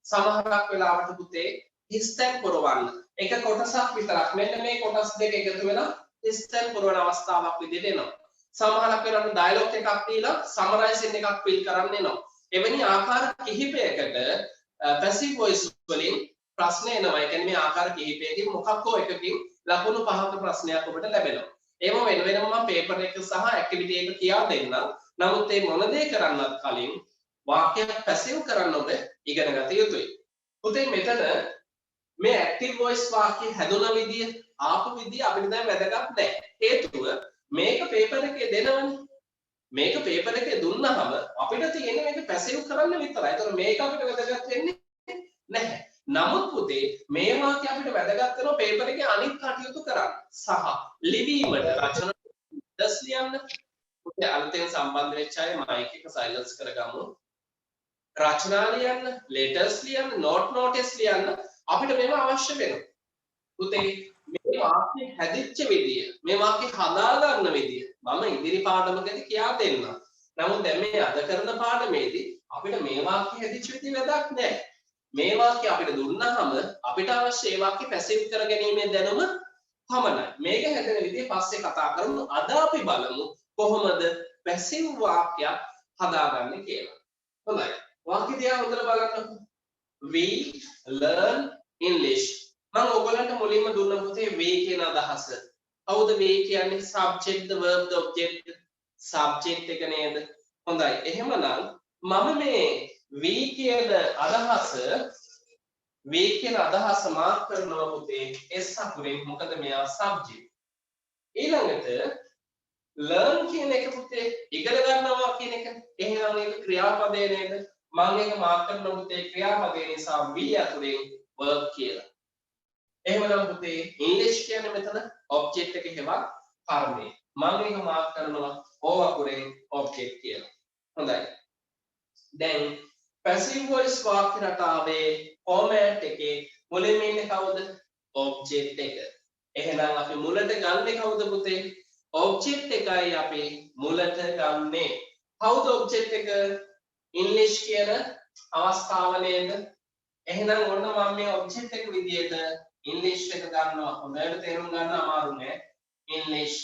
සමහරක් වෙලාවට පුතේ හිස්තැන් පුරවන්න. එක කොටසක් විතරක් මෙන්න මේ කොටස් දෙක එකතු වෙලා හිස්තැන් පුරවන අවස්ථාවක් විදිහට එනවා. සමහරක් වෙලාවට ඩයලොග් එකක් දීලා සමරයිසින් එකක් ෆිල් කරන්න එනවා. එවැනි ආකාර කිහිපයකට passive voice වලින් ප්‍රශ්න එනවා. ඒ කියන්නේ මේ ආකාර කිහිපයකින් මොකක් හෝ එකකින් ලකුණු 5ක ප්‍රශ්නයක් ඔබට ලැබෙනවා. ඒව වෙන වෙනම මම පේපර් එක සහ ඇක්ටිවිටි එක කියා දෙන්නම්. නමුත් මේ මොන දේ කරන්නත් කලින් වාක්‍යයක් පැසිව් කරන්න ඔබ ඉගෙන ගත යුතුයි. පුතේ මෙතන මේ ඇක්ටිව් වොයිස් වාක්‍ය හැදුන විදිය ආපු විදිය අපිට දැන් වැදගත් නැහැ. හේතුව මේක පේපර් එකේ දෙනවනේ. මේක පේපර් එකේ දුන්නාම අපිට තියෙන්නේ මේක පැසිව් කරන්න විතරයි. ඒතකොට මේක අපිට වැදගත් වෙන්නේ නැහැ. නමුත් පුතේ මේ වාක්‍ය අපිට වැදගත් වෙනවා පේපර් එකේ අනිත් කටයුතු කරන්න සහ ලිවීමට රචන letters ලියන්න. පුතේ අලුතෙන් සම්බන්ධ වෙච්ච අය mic එක silence කරගමු. රචනා ලියන්න, letters ලියන්න, notice ලියන්න අපිට මේවා අවශ්‍ය වෙනවා. පුතේ මේ වාක්‍ය හැදිච්ච විදිය, මේ වාක්‍ය හදා ගන්න විදිය මම ඉදිරි පාඩමකදී කියා දෙන්නම්. නමුත් දැන් මේ අද කරන පාඩමේදී අපිට මේ වාක්‍ය හැදිච්ච විදිය වැදගත් නැහැ. මේ වාක්‍ය අපිට දුන්නාම අපිට අවශ්‍ය ඒ වාක්‍ය පැසිව් කර ගැනීමේ දැනුම පමණයි. මේක හැදෙන විදිය පස්සේ කතා කරමු. අද අපි බලමු කොහොමද පැසිව් වාක්‍යයක් හදාගන්නේ කියලා. හොඳයි. වාක්‍ය දිහා හොඳට බලන්නකෝ. We learn English. මම ඔයගලන්ට මුලින්ම දුන්න පුතේ we කියන අදහස. කවුද we කියන්නේ? subject, the verb, the object. subject එක නේද? හොඳයි. එහෙමනම් මම මේ we කියන අදහස මාක් කරනවා පුතේ s අකුරෙන්. මොකද මෙයා subject. ඊළඟට learn කියන එක පුතේ ඉගෙන ගන්නවා කියන එක. එහෙනම් ඒක ක්‍රියාපදය නේද? මම ඒක මාක් කරනවා පුතේ ක්‍රියාපදය නිසා we අකුරෙන් verb කියලා. එහෙමනම් පුතේ English කියන්නේ මෙතන object එක හෙවත් කර්මය. මම ඒක මාක් කරනවා o අකුරෙන් object කියලා. හොඳයි. දැන් passive voice වාක්‍ය රටාවේ format එකේ මුලින්ම ඉන්නේ කවුද? object එක. එහෙනම් අපි මුලට ගන්නෙ කවුද පුතේ? object එකයි අපි මුලට ගන්නෙ. කවුද object එක? English කියන අවස්ථාව නේද? එහෙනම් ඔන්න මම මේ object එක විදියට English එක ගන්නවා. හොඳට තේරුම් ගන්න අමාරු නෑ. English.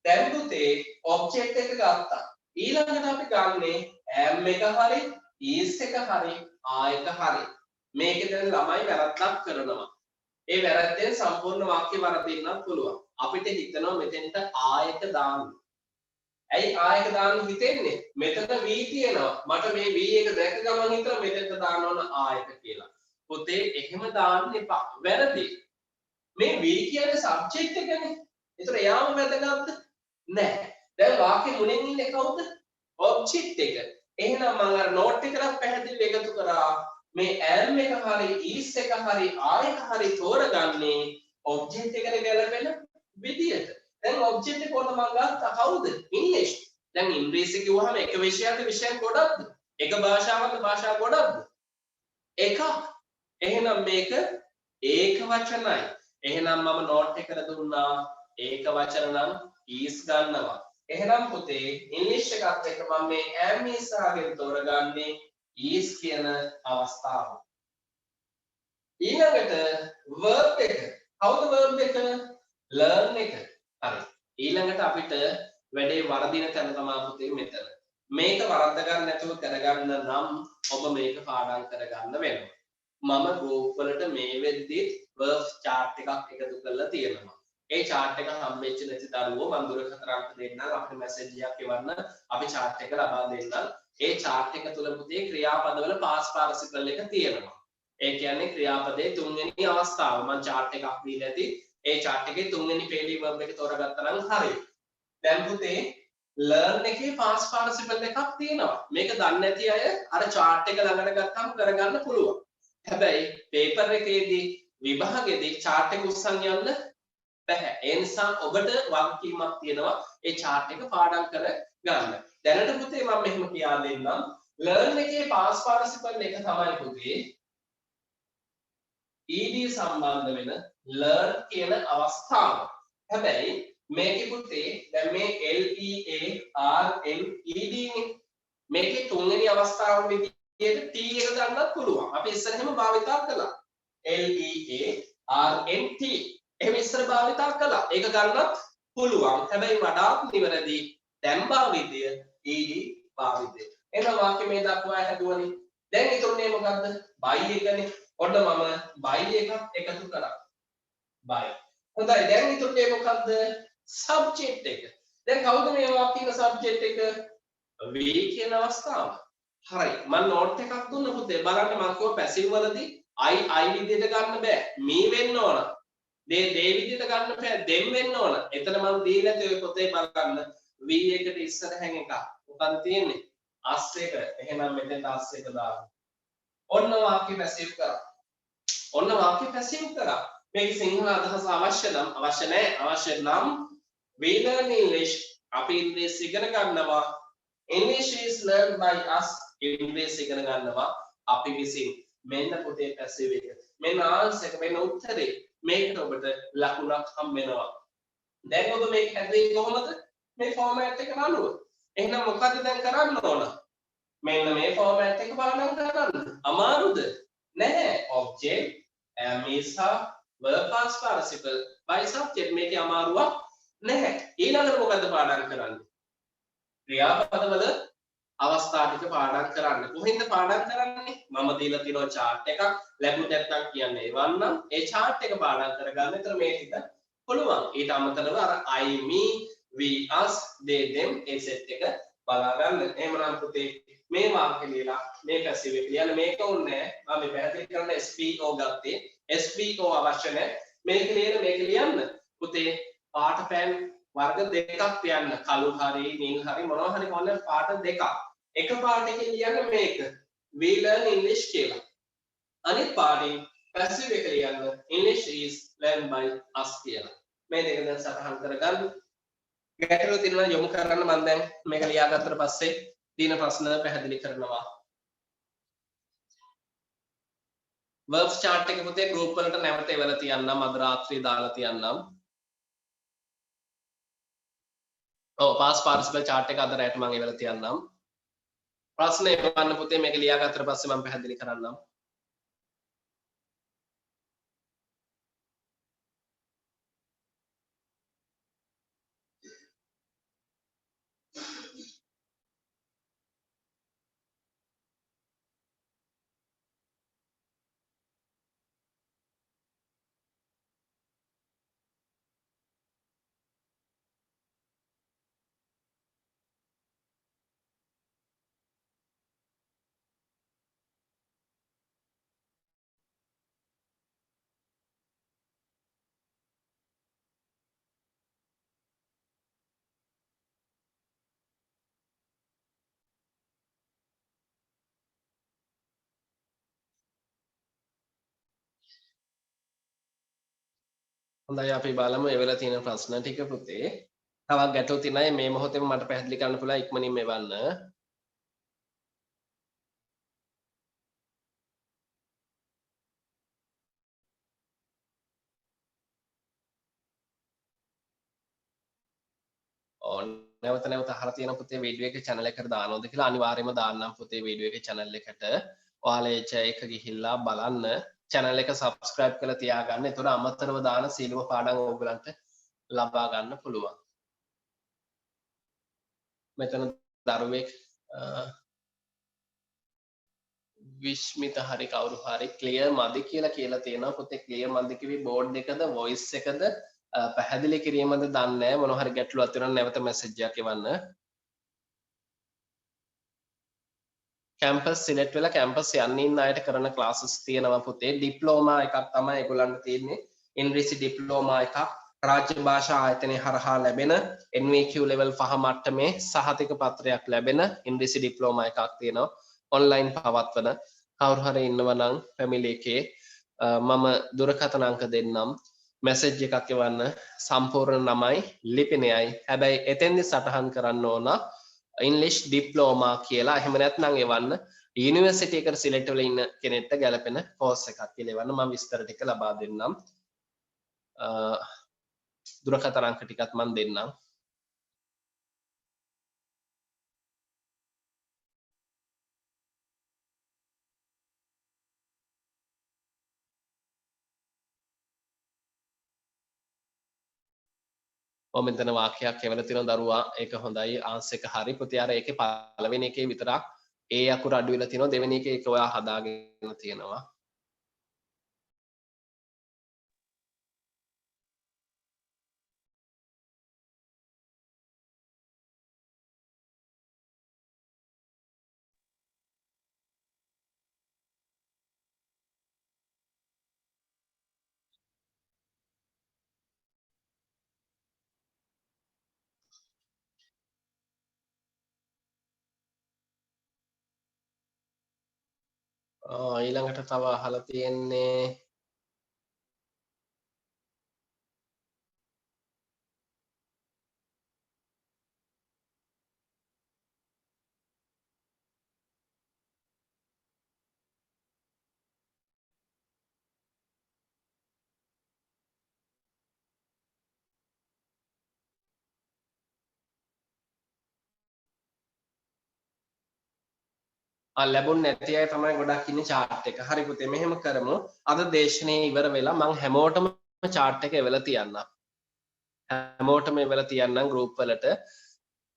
දැන් පුතේ object එක ගත්තා. ඊළඟට අපි ගන්නෙ am එක හරි, is එක හරි, are එක හරි. මේකෙන් ළමයි වැරද්දක් කරනවා. ඒ වැරද්දෙන් සම්පූර්ණ වාක්‍ය වරදින්නත් පුළුවන්. අපිට හිතනවා මෙතෙන්ට are එක දාන්න. ඇයි are එක දාන්න හිතෙන්නේ? මෙතන we තියෙනවා. මට මේ we එක දැක ගමන් හිතලා මෙතෙන්ට දාන්න ඕන are එක කියලා. පුතේ එහෙම දාන්න එපා. වැරදි. මේ we කියන්නේ subject එකනේ. ඒතර යාම වැදගත්ද? නෑ. දැන් වාක්‍ය මුලින් ඉන්නේ කවුද? object එක. එහෙනම් මම අර note එකට පැහැදිලිව එකතු කරා මේ am එක හරි is එක හරි are එක හරි තෝරගන්නේ object එකට ගැලපෙන විදියට. දැන් object එක කොහොමද මම ගත්තා කවුද? English. දැන් ඉංග්‍රීසි කිව්වහම එක විෂයයක්ද විෂයන් ගොඩක්ද? එක භාෂාවක්ද භාෂා ගොඩක්ද? එකක්. එහෙනම් මේක ඒක වචනයි. එහෙනම් මම note එකට දුන්නා ඒක වචන නම් is ගන්නවා. එහෙනම් පුතේ English එකත් එක්ක මම මේ am is ආගෙන් තෝරගන්නේ is කියන අවස්ථාව. ඊළඟට verb එක. කවුද verb එක? learn එක. හරි. ඊළඟට අපිට වැඩේ වරදින තැන තමයි පුතේ මෙතන. මේක වරද්ද ගන්න නැතුව කරගන්න නම් ඔබ මේක පාඩම් කරගන්න වෙනවා. මම group වලට මේ වෙද්දි verb chart එකක් එකතු කරලා තියෙනවා. ඒ chart එක හම්බෙච්ච නැති දරුවෝ මම දුරකථන අංක දෙන්නම් අපිට මැසේජ් එකක් එවන්න අපි chart එක ලබා දෙන්නම්. ඒ chart එක තුල පුතේ ක්‍රියාපදවල past participle එක තියෙනවා. ඒ කියන්නේ ක්‍රියාපදයේ තුන්වෙනි අවස්ථාව. මම chart එකක් දීලා ඇති. ඒ chart එකේ තුන්වෙනි පේලි verb එක තෝරගත්තා නම් හරියි. දැන් පුතේ learn එකේ past participle එකක් තියෙනවා. මේක දන්නේ නැති අය අර chart එක ළඟට ගත්තාම කරගන්න පුළුවන්. හැබැයි paper එකේදී විභාගෙදී chart එක උස්සන් යන්න බැහැ. ඒ නිසා ඔබට වගකීමක් තියෙනවා ඒ chart එක පාඩම් කර ගන්න. දැනට පුතේ මම මෙහෙම කියා දෙන්නම්. learn එකේ past participle එක තමයි පුතේ ed සම්බන්ධ වෙන learn කියන අවස්ථාව. හැබැයි මේකේ පුතේ දැන් මේ learned නේ. මේකේ තුන්වෙනි අවස්ථාව විදිහට t එක ගන්නත් පුළුවන්. අපි ඉස්සරහම භාවිතා කළා. learnt එහෙම ඉස්සර භාවිතා කළා. ඒක ගන්නත් පුළුවන්. හැබැයි වඩාත් නිවැරදි දැන් භාවිතය ed භාවිතය. එහෙනම් වාක්‍ය මේ දක්වා හැදුවනේ. දැන් ඊටුනේ මොකද්ද? by එකනේ. ඔන්න මම by එකක් එකතු කරා. by. හොඳයි. දැන් ඊටුනේ මොකද්ද? subject එක. දැන් කවුද මේ වාක්‍යයේ subject එක? we කියන අවස්ථාව. හරි. මම note එකක් දුන්න පුතේ. බලන්න මම කිව්ව passive වලදී I විදිහට ගන්න බෑ. me වෙන්න ඕන. they විදිහට ගන්න බෑ. them වෙන්න ඕන. එතන මම දීලා තියෙ පොතේ බලන්න we එකට ඉස්සරහින් එකක්. මොකක්ද තියෙන්නේ? as එක. එහෙනම් මෙතෙන් as එක දාන්න. ඔන්න වාක්‍ය passive කරා. ඔන්න වාක්‍ය passive කරා. මේක සිංහල අදහස අවශ්‍ය නම් අවශ්‍ය නැහැ. අවශ්‍ය නම් We learn English. අපි ඉංග්‍රීසි ඉගෙන ගන්නවා. English is learned by us. ඉංග්‍රීසි ඉගෙන ගන්නවා අපි විසින්. මෙන්න පුතේ පැසිව් එක. මෙන්න ආන්සර් එක මෙන්න උත්තරේ. මේකට ඔබට ලකුණක් හම්බ වෙනවා. දැන් ඔබ මේක හැදුවේ කොහොමද? මේ ෆෝමැට් එකට අනුව. එහෙනම් මොකද්ද දැන් කරන්න ඕන? මෙන්න මේ ෆෝමැට් එක පාඩම් කරන්න. අමාරුද? නැහැ. object is a verb past participle by subject මේකේ අමාරුවක් නැහැ. ඊළඟට මොකද්ද පාඩම් කරන්නේ? ක්‍රියාපදවල අවස්ථා ටික පාඩම් කරන්න. කොහෙන්ද පාඩම් කරන්නේ? මම දීලා තියෙනවා chart එකක්. ලැබුණ නැත්නම් කියන්නේ එවන්නම්. ඒ chart එක පාඩම් කරගන්න. ඒතර මේ ටික පුළුවන්. ඊට අමතරව අර I me we us they them A set එක බලා ගන්න. එහෙමනම් පුතේ මේ වාක්‍ය ලියලා මේ පැසිව් එක ලියන්න මේක ඕනේ නැහැ. මම පැහැදිලි කරන්න SVO ගත්තේ. SVO අවශ්‍ය නැහැ. මේක ලියන්න. පුතේ පාට පෑන් වර්ග දෙකක් තියන්න. කළු හරි නිල් හරි මොනවා හරි කොහොමද පාට දෙකක්. එක පාට එකේ ලියන්න මේක. We learn English කියලා. අනිත් පාඩේ පැසිව් එක ලියන්න English is learned by us කියලා. මේ දෙක දැන් සටහන් කරගන්න. ගැටලු තියෙනවා යොමු කරන්න මම දැන් මේක ලියාගත්තට පස්සේ දින ප්‍රශ්න පැහැදිලි කරනවා. verbs chart එක පුතේ group වලට නැවත එවලා තියන්නම් අද රාත්‍රියේ දාලා තියන්නම්. ඔව් past participle chart එක අද රැට මම එවලා තියන්නම්. ප්‍රශ්න එවන්න පුතේ මේක ලියාගත්තට පස්සේ මම පැහැදිලි කරන්නම්. හොඳයි අපි බලමු එවලා තියෙන ප්‍රශ්න ටික පුතේ. තවත් ගැටලු තියෙනයි මේ මොහොතේම මට පැහැදිලි කරන්න පුළුවන් ඉක්මනින් එවන්න. නැවත නැවත අහලා තියෙන පුතේ වීඩියෝ එක channel එකට දානවද කියලා අනිවාර්යයෙන්ම දාන්නම් පුතේ වීඩියෝ එකේ channel එකට. ඔයාලා ඒක ගිහිල්ලා බලන්න. channel එක subscribe කරලා තියාගන්න. එතකොට අමතරව දාන සීලම පාඩම් ඕගලන්ට ලබා ගන්න පුළුවන්. මෙතන දරුවෙක් විශ්මිත හරි කවුරු හරි ක්ලියර් මදි කියලා තියෙනවා පුතේ ක්ලියර් මදි කිවි බෝඩ් එකද වොයිස් එකද පැහැදිලි කිරීමද දන්නේ නැහැ මොන හරි ගැටලුවක් තියෙනවා නැවත මැසේජ් එකක් එවන්න කැම්පස් සිලෙක්ට් වෙලා කැම්පස් යන්න ඉන්න අයට කරන ක්ලාසස් තියෙනවා පුතේ ඩිප්ලෝමා එකක් තමයි ඒගොල්ලන්ට තියෙන්නේ ඉංග්‍රීසි ඩිප්ලෝමා එකක් රාජ්‍ය භාෂා ආයතනය හරහා ලැබෙන NVQ level 5 මට්ටමේ සහතික පත්‍රයක් ලැබෙන ඉංග්‍රීසි ඩිප්ලෝමා එකක් තියෙනවා ඔන්ලයින් පවත්වන කවුරු හරි ඉන්නවා නම් ෆැමිලි එකේ මම දුරකථන අංක දෙන්නම් මැසේජ් එකක් එවන්න සම්පූර්ණ නමයි ලිපිනයයි හැබැයි එතෙන්දි සටහන් කරන්න ඕන ඉංග්‍රීසි ඩිප්ලෝමා කියලා එහෙම නැත්නම් එවන්න යුනිවර්සිටි එකට සිලෙක්ට් වෙලා ඉන්න කෙනෙක්ට ගැලපෙන කෝස් එකක් කියලා එවන්න මම විස්තර ටික ලබා දෙන්නම් දුරකථන අංක ටිකත් මම දෙන්නම් මම මෙතන වාක්‍යයක් එවලා තියෙනවා දරුවා ඒක හොඳයි ආන්සර් එක හරි පුතේ අර ඒකේ පළවෙනි එකේ විතරක් ඒ අකුර අඩු වෙලා තියෙනවා දෙවෙනි එකේ ඒක ඔයා හදාගෙන තියෙනවා ඊළඟට තව අහලා තියෙන්නේ ලැබුණ නැති අය තමයි ගොඩක් ඉන්නේ chart එක. හරි පුතේ මෙහෙම කරමු. අද දේශනේ ඉවර වෙලා මම හැමෝටම chart එක එවලා තියන්නම්. හැමෝටම එවලා තියන්නම් group වලට.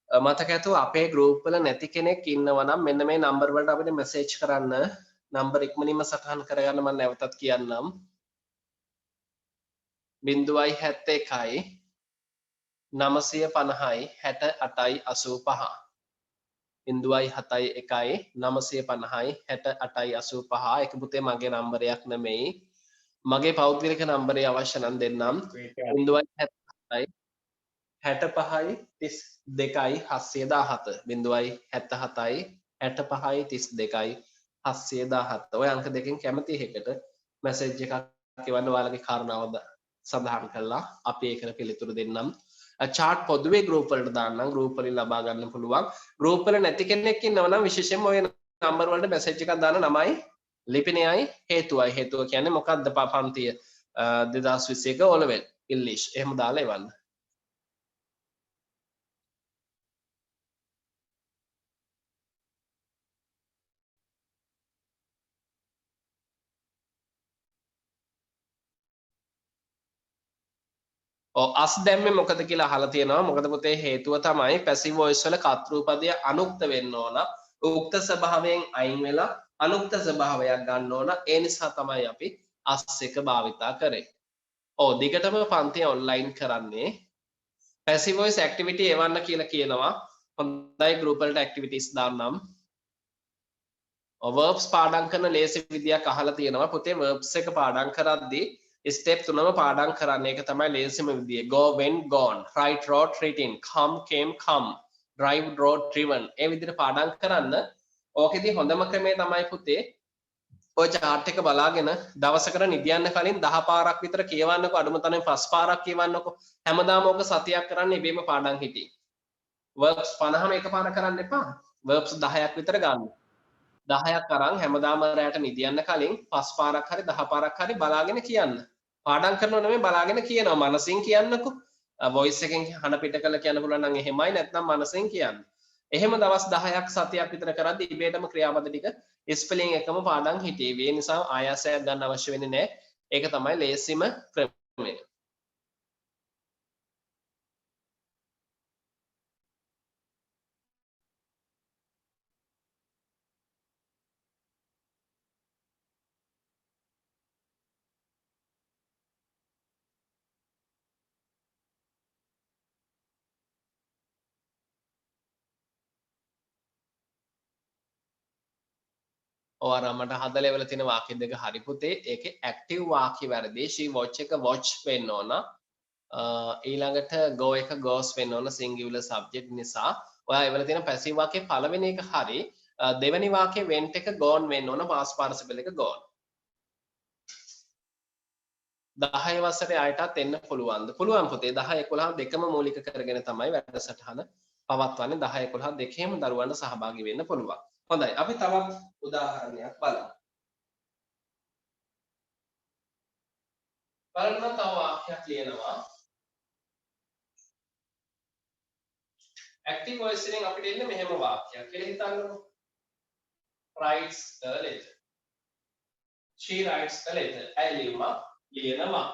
මතක ඇතුව අපේ group වල නැති කෙනෙක් ඉන්නවා නම් මෙන්න මේ number වලට අපිට message කරන්න. number ඉක්මනින්ම සටහන් කරගන්න මම නැවතත් කියන්නම්. 071 950යි 68යි 85 071 950යි 68යි 85 ඒක පුතේ මගේ නම්බරයක් නෙමෙයි මගේ පෞද්ගලික නම්බරය අවශ්‍ය නම් දෙන්නම් 077යි 65යි 32යි 717 077යි 65යි 32යි 717 ඔය අංක දෙකෙන් කැමති එකකට මැසේජ් එකක් එවන්න ඔයාලගේ කාරණාව සඳහන් කළා අපි ඒකට පිළිතුරු දෙන්නම් chart පොදුවේ group වලට දාන්නම් group වලින් ලබා ගන්න පුළුවන් group වල නැති කෙනෙක් ඉන්නවා නම් විශේෂයෙන්ම ඔය නම්බර් වලට message එකක් දාන්න නමයි ලිපිනයයි හේතුව කියන්නේ මොකක්ද පන්තිය 2021 O level English එහෙම දාලා එවන්න අස් දැම්මේ මොකද කියලා අහලා තියෙනවා මොකද පුතේ හේතුව තමයි පැසිව් වොයිස් වල කර්තෘපදය අනුක්ත වෙන්න ඕන උක්ත ස්වභාවයෙන් අයින් වෙලා අනුක්ත ස්වභාවයක් ගන්න ඕන ඒ නිසා තමයි අපි අස් එක භාවිතා කරේ දිගටම පන්ති ඔන්ලයින් කරන්නේ පැසිව් වොයිස් ඇක්ටිවිටි එවන්න කියලා කියනවා හොඳයි group වලට ඇක්ටිවිටිස් දාන්නම් verbs පාඩම් කරන ලේසි විදියක් අහලා තියෙනවා පුතේ verbs එක පාඩම් කරද්දී step 3ම පාඩම් කරන්න ඒක තමයි ලේසිම විදිය go went gone write wrote written come came come drive drove driven ඒ විදිහට පාඩම් කරන්න ඕකෙදී හොඳම ක්‍රමය තමයි පුතේ ඔය chart එක බලාගෙන දවසකට නිදියන්න කලින් 10 පාරක් විතර කියවන්නකෝ අඩුම තරමේ 5 පාරක් කියවන්නකෝ හැමදාම ඕක සතියක් කරන්න ඉබේම පාඩම් හිටියේ verbs 50ම එකපාර කරන්න එපා verbs 10ක් විතර ගන්න 10ක් අරන් හැමදාම රැයට නිදියන්න කලින් 5 පාරක් හරි 10 පාරක් හරි බලාගෙන කියන්න. පාඩම් කරනව නෙමෙයි බලාගෙන කියනවා. මනසින් කියන්නකෝ. වොයිස් එකෙන් හන පිට කළ කියන්න පුළුවන් නම් එහෙමයි නැත්නම් මනසින් කියන්න. එහෙම දවස් 10ක් සතියක් විතර කරද්දී ඉබේටම ක්‍රියාපද ටික ස්පෙලිං එකම පාඩම් හිටියේ. ඒ නිසා ආයාසයක් ගන්න අවශ්‍ය වෙන්නේ නැහැ. ඒක තමයි ලේසිම ක්‍රමය. ඔයාලා මට හදලා ලෙවල තියෙන වාක්‍ය දෙක හරි පුතේ. ඒකේ ඇක්ටිව් වාක්‍ය වැරදි. she watch එක watch වෙන්න ඕන. ඊළඟට go එක goes වෙන්න ඕන singular subject නිසා. ඔයා එවල තියෙන passive වාක්‍යයේ පළවෙනි එක හරි. දෙවෙනි වාක්‍යයේ went එක gone වෙන්න ඕන past participle එක gone. 10 වසරේ අයටත් එන්න පුළුවන්ද? පුළුවන් පුතේ. 10 11 දෙකම මූලික කරගෙන තමයි වැඩසටහන පවත්වන්නේ. 10 11 දෙකේම දරුවන්ට සහභාගී වෙන්න පුළුවන්. හොඳයි අපි තවත් උදාහරණයක් බලමු. බලන්න තව වාක්‍යයක් ලියනවා. active voice එකෙන් අපිට එන්නේ මෙහෙම වාක්‍යයක් කියලා හිතන්නකෝ. writes a letter. she writes a letter. ඇලියුමක් ලියනවා.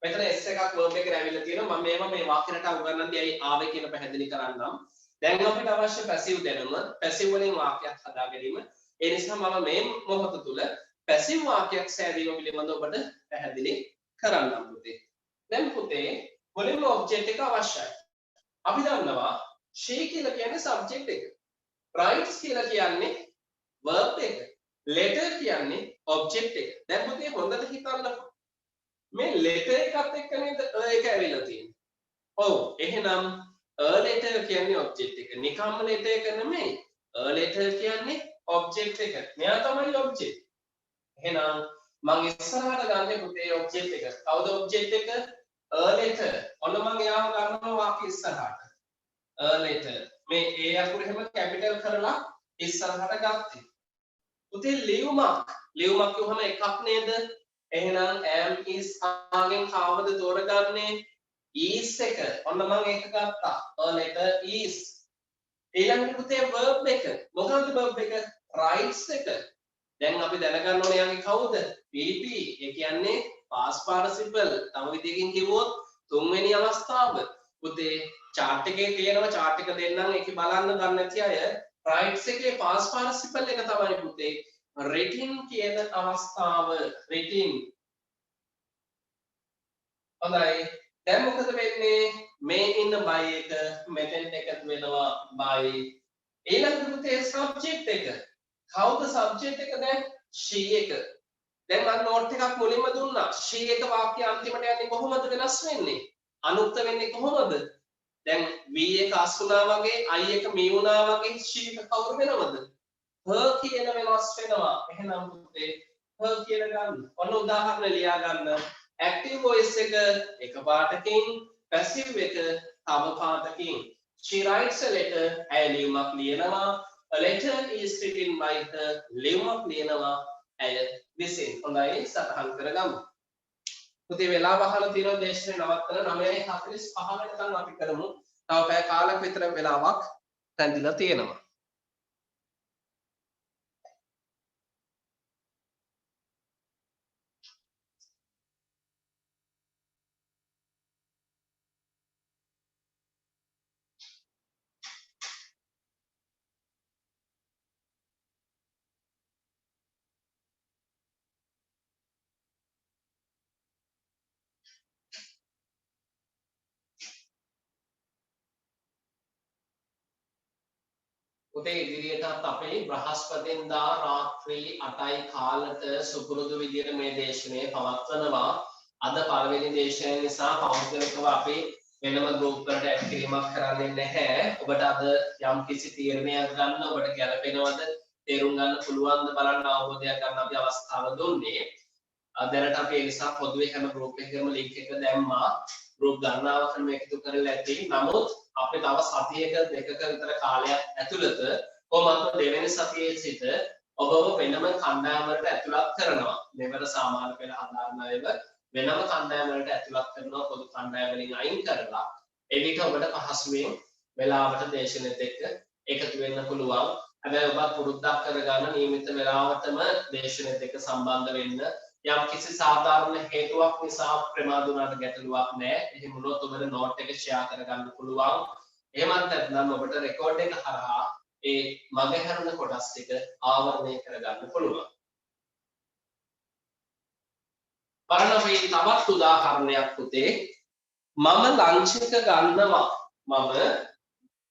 මෙතන s එකක් verb එකට ඇවිල්ලා තියෙනවා. මම මේවා මේ වාක්‍යයට උගන්වන්නේ ඇයි ආවේ කියලා පැහැදිලි කරන්නම්. දැන් අපිට අවශ්‍ය පැසිව් දැනුම පැසිව් වලින් වාක්‍යයක් හදා ගැනීම ඒ නිසා මම මේ මොහොත තුල පැසිව් වාක්‍යයක් සෑදීම පිළිබඳව ඔබට පැහැදිලි කරන්නම් පුතේ දැන් පුතේ මුලින්ම ඔබ්ජෙක්ට් එක අවශ්‍යයි අපි දන්නවා she කියලා කියන්නේ සබ්ජෙක්ට් එක writes කියලා කියන්නේ verb එක letter කියන්නේ ඔබ්ජෙක්ට් එක දැන් පුතේ හොඳට හිතන්නකෝ මේ letter එකත් එක්ක නේද ඒක ඇවිල්ලා තියෙන්නේ ඔව් එහෙනම් a letter කියන්නේ object එක. නිකම්ම letter එක නෙමෙයි. a letter කියන්නේ object එක. මෙයා තමයි object. එහෙනම් මම ඉස්සරහට ගන්න පුතේ object එක. කවුද object එක? a letter. ඔන්න මම එයාව ගන්නවා වාක්‍ය ඉස්සරහට. a letter. මේ a අකුර එහෙම capital කරලා ඉස්සරහට ගත්තේ. පුතේ ලියුමක්. ලියුමක් කියවම එකක් නේද? එහෙනම් am is ආගෙන් කවවද තෝරගන්නේ? is එක ඔන්න මම ඒක ගත්තා a letter is ඊළඟට පුතේ verb එක මොකක්ද verb එක rights එක දැන් අපි දැනගන්න ඕනේ යන්නේ කවුද PP ඒ කියන්නේ past participle තව විදිහකින් කිව්වොත් තුන්වෙනි අවස්ථාව පුතේ chart එකේ තියෙනවා chart එක දෙන්නම් ඒකේ බලන්න ගන්න නැති අය rights එකේ past participle එක තමයි පුතේ written කියන අවස්ථාව written හොඳයි දැන් මොකද වෙන්නේ මේ ඉන්න by එක මෙතෙන් එකතු වෙනවා by ඊළඟට පුතේ subject එක කවුද subject එක දැන් she එක දැන් මම නෝට් එකක් මුලින්ම දුන්නා she එක වාක්‍ය අන්තිමට යන්නේ කොහොමද වෙනස් වෙන්නේ අනුක්ත වෙන්නේ කොහොමද දැන් v එක අස් වුණා වගේ i එක මේ වුණා වගේ she එක කවුරු වෙනවද her කියන වෙනස් වෙනවා එහෙනම් පුතේ her කියලා ගන්න ඔන්න උදාහරණ ලියා ගන්න active voice එක එක පාටකින් passive එක තව පාටකින් she writes a letter ඇය ලියුමක් ලියනවා a letter is written by her ලියුමක් ලියනවා ඇය විසින් හොඳයි සටහන් කරගමු පුතේ වෙලාව අහලා තියෙනවා දේශනේ නවත්තන 9:45 වෙනකන් අපි කරමු තව පැය කාලයක් විතර වෙලාවක් තැන්දිලා තියෙනවා පුතේ ඉදිරියටත් අපේ බ්‍රහස්පතින්දා රාත්‍රී 8යි කාලට සුපුරුදු විදියට මේ දේශනය පවත්වනවා අද පළවෙනි දේශනය නිසා පෞද්ගලිකව අපි වෙනම ගෲප් වලට ඇඩ් කිරීමක් කරන්නේ නැහැ ඔබට අද යම් කිසි තීරණයක් ගන්න ඔබට ගැළපෙනවද තේරුම් ගන්න පුළුවන්ද බලන්න අවබෝධයක් ගන්න අපි අවස්ථාව දුන්නේ දැනට අපි ඒ නිසා පොදුවේ හැම ගෲප් එකකම ලින්ක් එක දැම්මා ගෲප් ගණනාවකට මේක එකතු කරලා ඇති නමුත් අපි තව සතියක දෙකක විතර කාලයක් ඇතුළත කොහොමද දෙවෙනි සතියේ සිට ඔබව වෙනම කණ්ඩායම් වලට ඇතුළත් කරනවා මෙවර සාමාන්‍ය පෙළ හදාරන අයව වෙනම කණ්ඩායම් වලට ඇතුළත් කරනවා පොදු කණ්ඩායම් වලින් අයින් කරලා ඒ විට ඔබට පහසුවෙන් වෙලාවට දේශනෙත් එක්ක එකතු වෙන්න පුළුවන් හැබැයි ඔබ පුරුද්දක් කරගන්න නියමිත වෙලාවටම දේශනෙත් එක්ක සම්බන්ධ වෙන්න යම් කිසි සාධාරණ හේතුවක් නිසා ප්‍රමාද වුණාට ගැටලුවක් නැහැ. එහෙම වුණොත් ඔබට නෝට් එක ෂෙයා කරගන්න පුළුවන්. එහෙමත් නැත්නම් ඔබට රෙකෝඩ් එක හරහා ඒ මගහැරුණ කොටස් ටික ආවරණය කරගන්න පුළුවන්. බලන්න අපි තවත් උදාහරණයක් පුතේ. මම ලන්ච් එක ගන්නවා. මම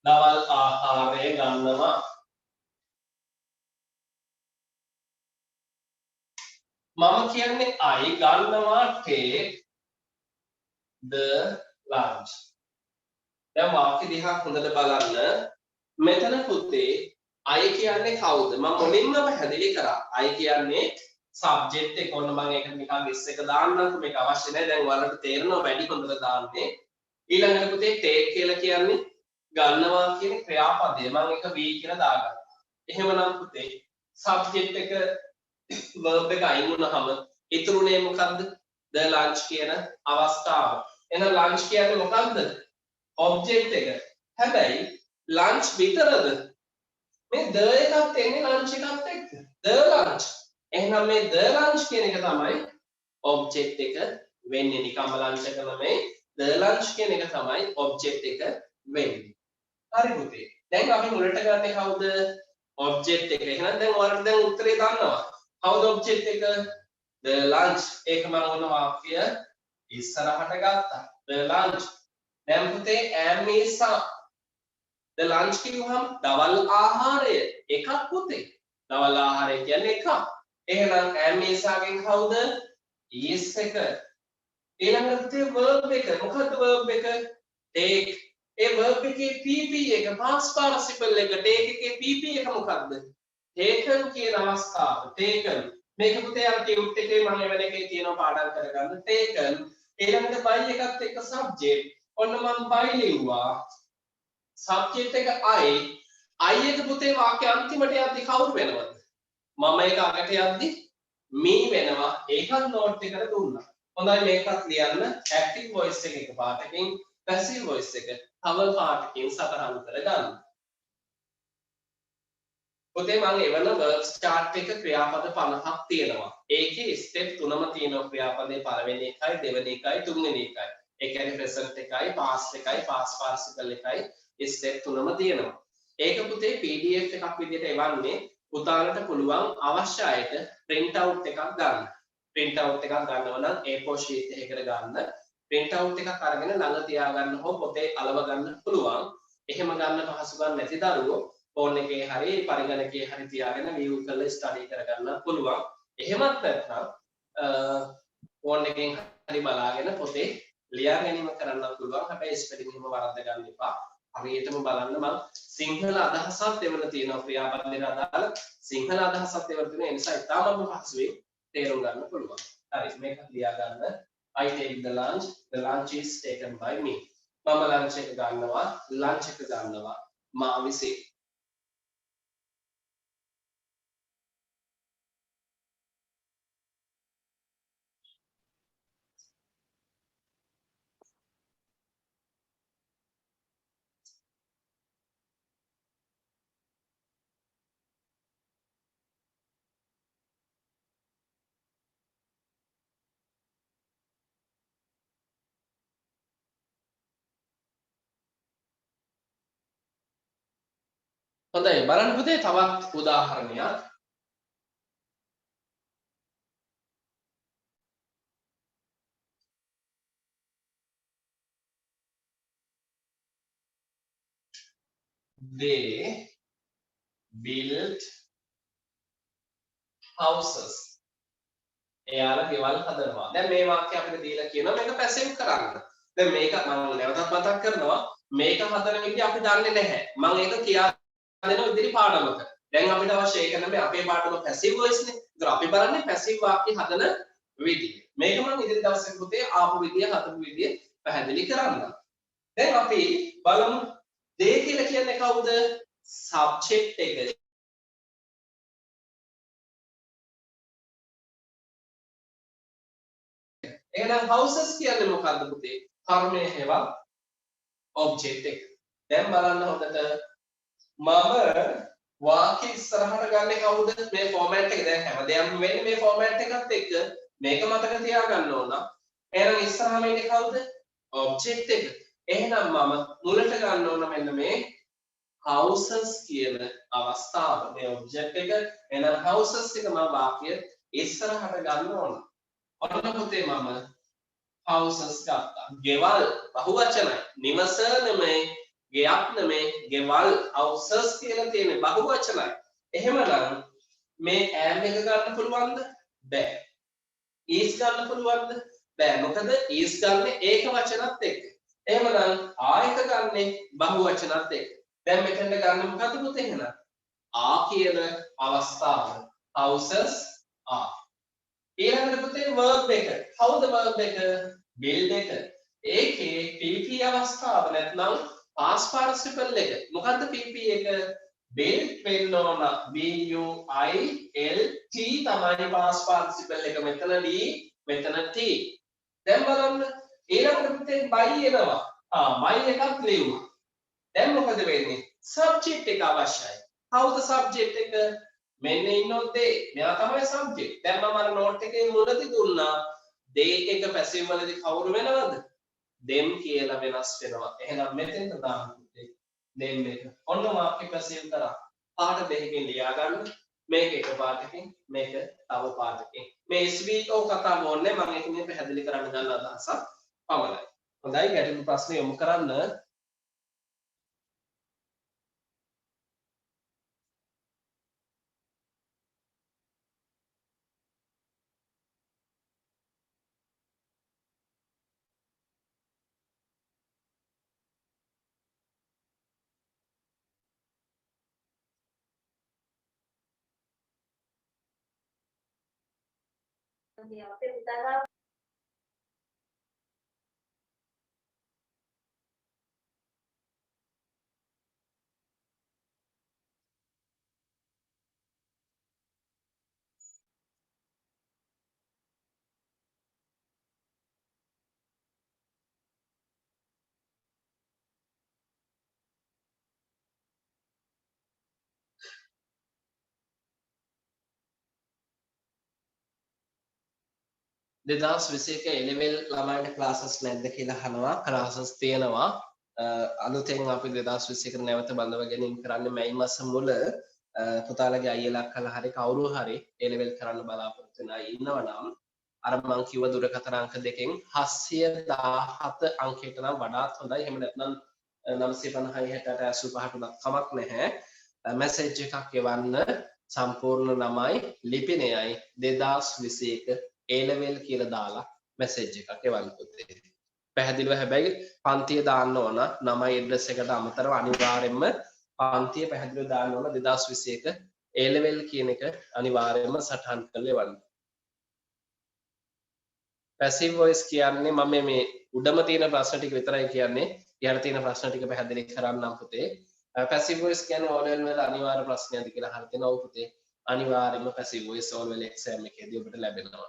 දවල් ආහාරය ගන්නවා. මම කියන්නේ I ගන්නවා take the lunch. දැන් වාක්‍ය දිහා හොඳට බලන්න. මෙතන පුතේ I කියන්නේ කවුද? මම මුලින්ම පැහැදිලි කරා. I කියන්නේ subject එක. ඔන්න මම ඒකට නිකන් s එක දාන්නම්. මේක අවශ්‍ය නැහැ. දැන් ඔයාලට තේරෙනවා වැඩි හොඳට දාන්නේ. ඊළඟට පුතේ take කියලා කියන්නේ ගන්නවා කියන ක්‍රියාපදය. මම ඒක V කියලා දාගන්නවා. එහෙමනම් පුතේ subject එක verb එක අයින් වුණාම ඉතුරුනේ මොකද්ද? the lunch කියන අවස්ථාව. එහෙනම් lunch කියන්නේ මොකද්ද? object එක. හැබැයි lunch විතරද? මේ the එකත් එන්නේ lunch එකත් එක්ක. the lunch. එහෙනම් මේ the lunch කියන එක තමයි object එක වෙන්නේ. නිකම්ම lunch එක නෙමෙයි. the lunch කියන එක තමයි object එක වෙන්නේ. හරි පුතේ. දැන් අපි මුලට ගන්නේ කවුද? object එක. එහෙනම් දැන් ඔයාලට දැන් උත්තරේ දන්නවා. කවුද object එක? the lunch. ඒක මම ඔන්න වාක්‍ය ඉස්සරහට ගත්තා. the lunch. දැන් පුතේ am is the lunch කිව්වහම දවල් ආහාරය එකක් පුතේ. දවල් ආහාරය කියන්නේ එකක්. එහෙනම් am is ගෙන් කවුද? is එක. ඊළඟට පුතේ verb එක. මොකද්ද verb එක? take. ඒ verb එකේ pp එක past participle එක take එකේ pp එක මොකද්ද? taken කියන අවස්ථාව taken මේක පුතේ අර ටියුට් එකේ මම එවන එකේ තියෙනවා පාඩම් කරගන්න taken ඊළඟට by එකත් එක්ක subject ඔන්න මම by ලිව්වා subject එක I එක පුතේ වාක්‍ය අන්තිමට යද්දි කවුරු වෙනවද මම ඒක අගට යද්දි me වෙනවා ඒකත් නෝට් එකට දුන්නා හොඳයි මේකත් ලියන්න active voice එක පාටකින් passive voice එක තව පාටකින් සටහන් කරගන්න පොතේ මම එවන verbs chart එක ක්‍රියාපද 50ක් තියෙනවා. ඒකේ step තුනම තියෙනවා. ක්‍රියාපදේ පළවෙනි එකයි, දෙවෙනි එකයි, තුන්වෙනි එකයි. ඒ කියන්නේ present එකයි, past එකයි, past participle එකයි step තුනම තියෙනවා. ඒක පුතේ PDF එකක් විදිහට එවන්නේ පුතාලට පුළුවන් අවශ්‍ය අයට print out එකක් ගන්න. print out එකක් ගන්නව නම් A4 sheet එකකට ගන්න. print out එකක් අරගෙන ළඟ තියාගන්න හෝ පොතේ අලව ගන්න පුළුවන්. එහෙම ගන්න පහසුකම් නැති දරුවෝ ෆෝන් එකේ හරි පරිගණකයේ හරි තියාගෙන view කරලා ස්ටඩි කරගන්න පුළුවන්. එහෙමත් නැත්නම් ෆෝන් එකෙන් හරි බලාගෙන පොතේ ලියා ගැනීම කරන්න පුළුවන්. හැබැයි ස්පෙලිං එහෙම වරද්ද ගන්න එපා. හරියටම බලන්න මම සිංහල අදහසක් එවන තියෙනවා ක්‍රියාපදයට අදාළ සිංහල අදහසක් එවන තියෙන නිසා ඉතාමත් පහසුවෙන් තේරුම් ගන්න පුළුවන්. හරි මේක ලියා ගන්න. I take the lunch. The lunch is taken by me. මම lunch එක ගන්නවා. lunch එක ගන්නවා මා විසින්. හොඳයි බලන්න පුතේ තවත් උදාහරණයක්. They built houses. එයාලා ගෙවල් හදනවා. දැන් මේ වාක්‍ය අපිට දීලා කියනවා මේක පැසිව් කරන්න. දැන් මේක මම නැවතත් මතක් කරනවා මේක හදන විදිහ අපි දන්නේ නැහැ. මම ඒක කියා දෙන ඉදිරි පාඩමක. දැන් අපිට අවශ්‍ය ඒක නෙමෙයි අපේ පාඩම පැසිව් වොයිස් නේ. ඒතර අපි බලන්නේ පැසිව් වාක්‍ය හදන විදිහ. මේක මම ඉදිරි දවසක පුතේ ආපු විදිහ හදපු විදිහ පැහැදිලි කරන්න. දැන් අපි බලමු they කියලා කියන්නේ කවුද? subject එක. එහෙනම් houses කියන්නේ මොකද්ද පුතේ? කර්මයේ හේවත් object එක. දැන් බලන්න හොඳට මම වාක්‍ය ඉස්සරහට ගන්නේ කවුද? මේ format එක. දැන් හැමදේම වෙන්නේ මේ format එකත් එක්ක. මේක මතක තියාගන්න ඕන. එහෙනම් ඉස්සරහම ඉන්නේ කවුද? object එක. එහෙනම් මම මුලට ගන්න ඕන මෙන්න මේ houses කියන අවස්ථාව. මේ object එක. එහෙනම් houses එක මම වාක්‍ය ඉස්සරහට ගන්න ඕන. ඔන්න පුතේ මම houses ගත්තා. ගෙවල් බහුවචනයි. නිවස නෙමෙයි, ගෙයක් නෙමෙයි, ගෙවල් houses කියලා තියෙන්නේ බහුවචනයි. එහෙමනම් මේ am එක ගන්න පුළුවන්ද? බෑ. is ගන්න පුළුවන්ද? බෑ. මොකද is ගන්න ඒක වචනත් එක්ක. එහෙමනම් ආ එක ගන්නෙ බහුවචනත් එක්ක. දැන් මෙතෙන්ට ගන්න මොකද්ද පුතේ එහෙනම්? ආ කියන අවස්ථාව. houses are. ඊළඟට පුතේ verb එක. කවුද verb එක? build එක. ඒකේ PP අවස්ථාව නැත්නම් past participle එක. මොකද්ද PP එක? built වෙන්න ඕන. B U I L T තමයි past participle එක. මෙතන D, මෙතන T. දැන් බලන්න ඊළඟට පුතේ by එනවා. by එකක් ලියුවා. දැන් මොකද වෙන්නේ? subject එක අවශ්‍යයි. කවුද subject එක? මෙන්න ඉන්නොත් they. මෙයා තමයි subject. දැන් මම අර note එකේ මුලදී දුන්නා. they එක passive වලදී කවුරු වෙනවද? them කියලා වෙනස් වෙනවා. එහෙනම් මෙතෙන්ට දාන්න පුතේ. them එක. ඔන්න වාක්‍ය passive කරා. පාඩ දෙකකින් ලියා ගන්න. මේක එක පාඩකින්, මේක තව පාඩකින්. මේ SVO කතාව ඕනේ මම ඒක මේ පැහැදිලි කරන්න ගන්න අදහසක් පමණයි. හොඳයි ගැටළු ප්‍රශ්න යොමු කරන්න. 2021 A-level ළමයින්ට ක්ලාසස් නැද්ද කියලා අහනවා. ක්ලාසස් තියෙනවා. අලුතෙන් අපි 2021 නැවත බඳව ගැනීම කරන්න මේ මාස මුල පුතාලගේ අයියලා අක්කලා හරි කවුරු හරි A-level කරන්න බලාපොරොත්තු වෙනා ඉන්නවා නම් අර මං කිව්ව දුරකථන අංක දෙකෙන් 717 අංකයට නම් වඩාත් හොඳයි. එහෙම නැත්නම් 950 60 85ට උනත් කමක් නැහැ. මැසේජ් එකක් එවන්න සම්පූර්ණ නමයි ලිපිනයයි 2021 A-level කියලා දාලා මැසේජ් එකක් එවන්න පුතේ. පැහැදිලිව හැබැයි පන්තිය දාන්න ඕන නමයි ඇඩ්‍රස් එකට අමතරව අනිවාර්යයෙන්ම පන්තිය පැහැදිලිව දාන්න ඕන 2021 A-level කියන එක අනිවාර්යයෙන්ම සටහන් කරලා එවන්න. passive voice කියන්නේ මම මේ උඩම තියෙන ප්‍රශ්න ටික විතරයි කියන්නේ. ඊට තියෙන ප්‍රශ්න ටික පැහැදිලි කරන්නම් පුතේ. passive voice කියන්නේ all level වල අනිවාර්ය ප්‍රශ්නයක්ද කියලා අහලා තියෙනවා. ඔව් පුතේ. අනිවාර්යයෙන්ම passive voice all level exam එකේදී ඔබට ලැබෙනවා.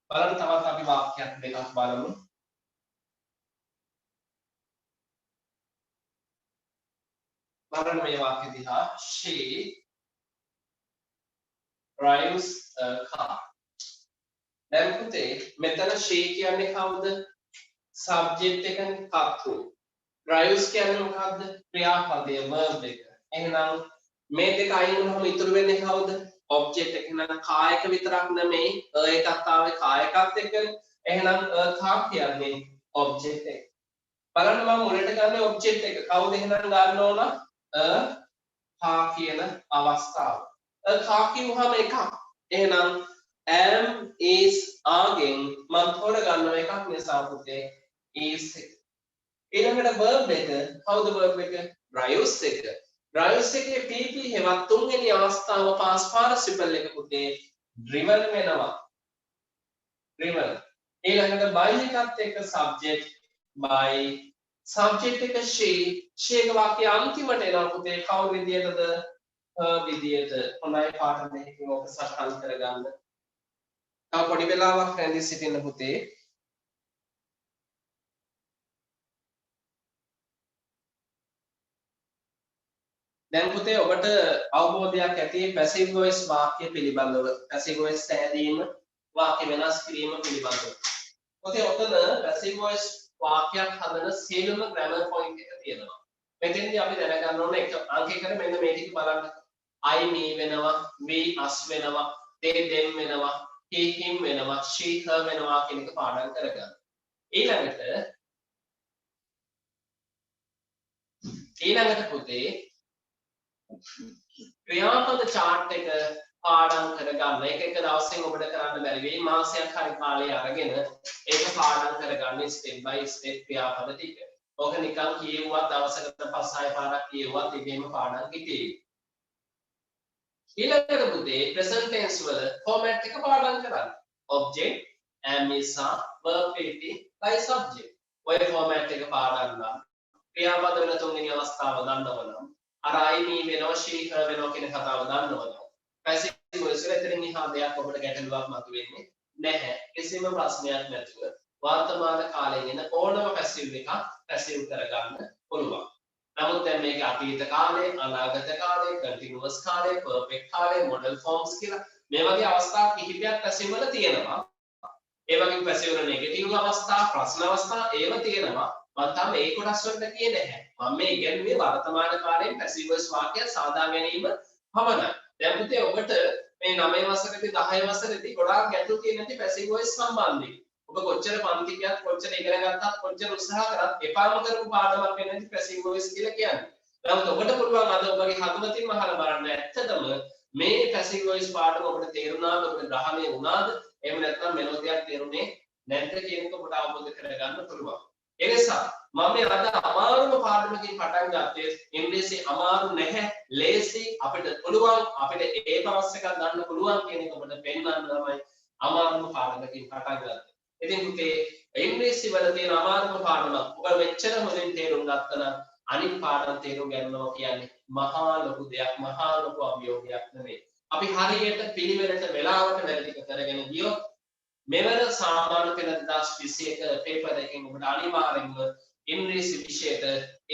බලන්න තවත් අපි වාක්‍යයක් දෙකක් බලමු. බලන්න මේ වාක්‍ය දිහා. She drives a car. දැන් පුතේ මෙතන she කියන්නේ කවුද? subject එකනේ කර්තෘ. drives කියන්නේ මොකක්ද? ක්‍රියාපදය verb එක. එහෙනම් මේ දෙක අයින් වුණාම ඉතුරු වෙන්නේ කවුද? object එක. එහෙනම් කායක විතරක් නෙමෙයි එකක් ආවේ කායකත් එක්කනේ. එහෙනම් car කියන්නේ object එක. බලන්න මම මුලට ගන්න object එක කවුද එහෙනම් ගන්න ඕන? car කියන අවස්ථාව. car කියුවහම එකක්. එහෙනම් am is ආගෙන් මම තෝර ගන්නවා එකක් නිසා පුතේ is එක. ඊළඟට verb එක කවුද verb එක? drives එක. drives එකේ pp හෙවත් තුන්වෙනි අවස්ථාව past participle එක පුතේ driven වෙනවා. driven. ඊළඟට by එකත් එක්ක subject by subject එක she එක වාක්‍ය අන්තිමට එනවා පුතේ කවුරු විදියටද? විදියට. හොඳයි පාඩම දෙකකින් ඔක සටහන් කරගන්න. තව පොඩි වෙලාවක් රැඳී සිටින්න පුතේ. දැන් පුතේ ඔබට අවබෝධයක් ඇති passive voice වාක්‍ය පිළිබඳව. passive voice සෑදීම වාක්‍ය වෙනස් කිරීම පිළිබඳව. පුතේ ඔතන passive voice වාක්‍යයක් හදන සියලුම grammar point එක තියෙනවා. මෙතෙන්දී අපි දැනගන්න ඕනේ එක අංකයකට මෙන්න මේ ටික බලන්න. I me වෙනවා, we us වෙනවා, they them වෙනවා, he him වෙනවා, she her වෙනවා කියන එක පාඩම් කරගන්න. ඊළඟට පුතේ ක්‍රියාපද chart එක පාඩම් කරගන්න. එක දවසෙන් ඔබට කරන්න බැරි වෙයි. මාසයක් හරි කාලය අරගෙන ඒක පාඩම් කරගන්න step by step ක්‍රියාපද ටික. ඕක නිකන් කියෙව්වත් දවසකට 5-6 පාරක් කියෙව්වත් ඉබේම පාඩම් හිතේ. ඊළඟට පුතේ present tense වල format එක පාඩම් කරන්න. object, am is are, verb pp by subject. ඔය format එක පාඩම් නම් ක්‍රියාපද වෙන තුන්වෙනි අවස්ථාව දන්නවනම් අර I me වෙනවා she her වෙනවා කියන කතාව දන්නවනම් passive voice වල එතනින් එහා දෙයක් ඔබට ගැටලුවක් මතුවෙන්නේ නැහැ. කිසිම ප්‍රශ්නයක් නැතුව වර්තමාන කාලයේ ඉන්න ඕනම passive එකක් passive කරගන්න පුළුවන්. නමුත් දැන් මේක අතීත කාලේ, අනාගත කාලේ, continuous කාලේ, perfect කාලේ, model forms කියලා මේ වගේ අවස්ථා කිහිපයක් passive වල තියෙනවා. ඒ වගේම passive වල negative අවස්ථා, ප්‍රශ්න අවස්ථා ඒව තියෙනවා. මම තාම ඒ කොටස් වලට කියේ නැහැ. මම මේ ඉගෙනුවේ වර්තමාන කාලයෙන් passive voice වාක්‍ය සාදා ගැනීම පමණයි. දැන් පුතේ ඔබට මේ 9 වසරේදී 10 වසරේදී ගොඩාක් ගැටලු තියෙන නැති passive voice සම්බන්ධයෙන්. ඔබ කොච්චර පන්ති ගියත් කොච්චර ඉගෙන ගත්තත් කොච්චර උත්සාහ කරත් එපාම කරපු පාඩමක් වෙන්නේ නැති passive voice කියලා කියන්නේ. නමුත් ඔබට පුළුවන් අද ඔබගේ හදවතින්ම අහලා බලන්න ඇත්තටම මේ passive voice පාඩම ඔබට තේරුණාද? ඔබට ග්‍රහණය වුණාද? එහෙම නැත්නම් මෙලොඩියක් තේරුනේ නැද්ද කියන එක ඔබට අවබෝධ කරගන්න පුළුවන්. එනිසා මම මේ අද අමාරුම පාඩමකින් පටන් ගත්තේ ඉංග්‍රීසි අමාරු නැහැ, ලේසි, අපිට පුළුවන්, අපිට ඒ පවස් එකක් ගන්න පුළුවන් කියන එක ඔබට පෙන්වන්න තමයි අමාරුම පාඩමකින් පටන් ගත්තේ. ඉතින් පුතේ ඉංග්‍රීසි වල තියෙන අමාරුම පාඩම ඔබ මෙච්චර හොඳින් තේරුම් ගත්තා නම් අනිත් පාඩම් තේරුම් ගන්නවා කියන්නේ මහා ලොකු දෙයක්, මහා ලොකු අභියෝගයක් නෙමෙයි. අපි හරියට පිළිවෙලට වෙලාවට වැඩි කරගෙන ගියොත් මෙවර සාමාන්‍ය පෙළ 2021 පේපර් එකකින් ඔබට අනිවාර්යෙන්ම ඉංග්‍රීසි විෂයට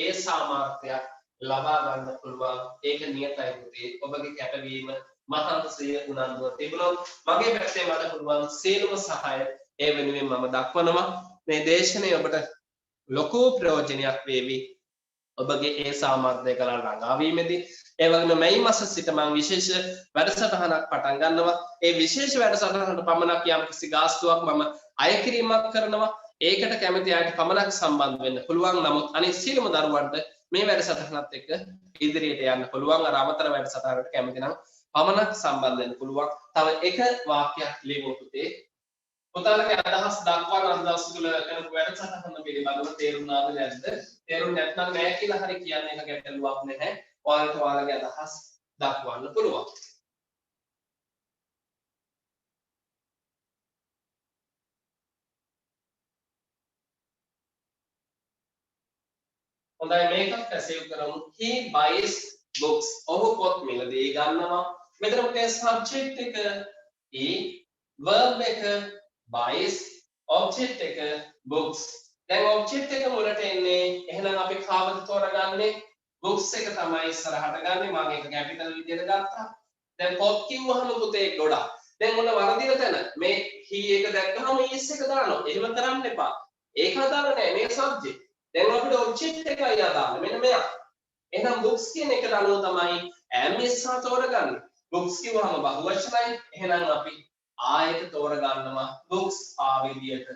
ඒ සාමාර්ථයක් ලබා ගන්න පුළුවන්. ඒක නියතයි පුතේ. ඔබගේ කැපවීම මහන්සිය උනන්දුව තිබුණොත් මගේ පැත්තේ මට පුළුවන් සියලුම සහාය ඒ වෙනුවෙන් මම දක්වනවා. මේ දේශනය ඔබට ලොකු ප්‍රයෝජනයක් වේවි. ඔබගේ ඒ සාමර්ථ්‍ය කරා ළඟාවීමේදී ඒ වගේම මැයි මාස සිට මම විශේෂ වැඩසටහනක් පටන් ගන්නවා. ඒ විශේෂ වැඩසටහනට පමණක් යම්කිසි ගාස්තුවක් මම අය කිරීමක් කරනවා. ඒකට කැමති අයට පමණක් සම්බන්ධ වෙන්න පුළුවන්. නමුත් අනිත් සියලුම දරුවන්ට මේ වැඩසටහනත් එක්ක ඉදිරියට යන්න පුළුවන්. අර අමතර වැඩසටහනට කැමති නම් පමණක් සම්බන්ධ වෙන්න පුළුවන්. තව එක වාක්‍යයක් ලියමු පුතේ. පුතාලගේ අදහස් දක්වන අදහස් තුළ කරපු වැඩසටහන පිළිබඳව තේරුණාද නැද්ද? තේරුම් නැත්නම් නෑ කියලා හරි කියන්න එක ගැටලුවක් නැහැ. ඔයාලට ඔයාලගේ අදහස් දක්වන්න පුළුවන්. හොඳයි මේකත් පැසීව් කරමු. He buys books. ඔහු පොත් මිලදී ගන්නවා. මෙතන පුතේ subject එක he, verb එක buys, object එක books. දැන් object එක මුලට එන්නේ. එහෙනම් අපි කාවද තෝරගන්නේ? books එක තමයි ඉස්සරහට ගන්නෙ. මම ඒක කැපිටල් විදියට ගත්තා. දැන් පොත් කිව්වහම පුතේ ගොඩක්. දැන් ඔන්න වරදින තැන මේ he එක දැක්කහම is එක දානවා. එහෙම කරන්න එපා. ඒක අදාළ නැහැ මේ subject. දැන් අපිට object එකයි අදාළ. මෙන්න මෙයා. එහෙනම් books කියන එකට අනුව තමයි am is තෝරගන්නේ. books කිව්වහම බහුවචනයි. එහෙනම් අපි ආයත තෝරගන්නවා books විදියට.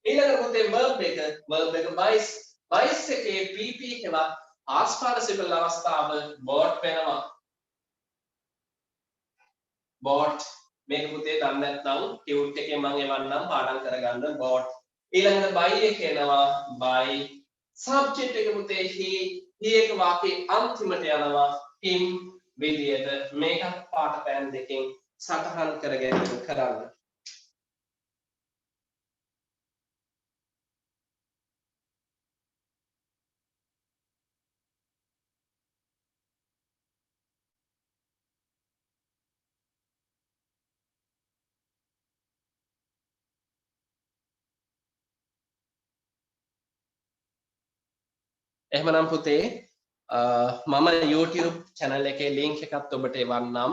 ඊළඟ පුතේ verb එක buys. buys එකේ pp කියලා past participle අවස්ථාව bought වෙනවා. bought මේක පුතේ දන්නේ නැත්නම් ටියුට් එකේ මම එවන්නම් පාඩම් කරගන්න bought. ඊළඟට buy එක එනවා buy. subject එක පුතේ he එක වාක්‍යයේ අන්තිමට යනවා him විදියට. මේක පාට පෑන් දෙකෙන් සටහන් කරගෙන කරන්න. එහෙමනම් පුතේ මම YouTube channel එකේ link එකත් ඔබට එවන්නම්.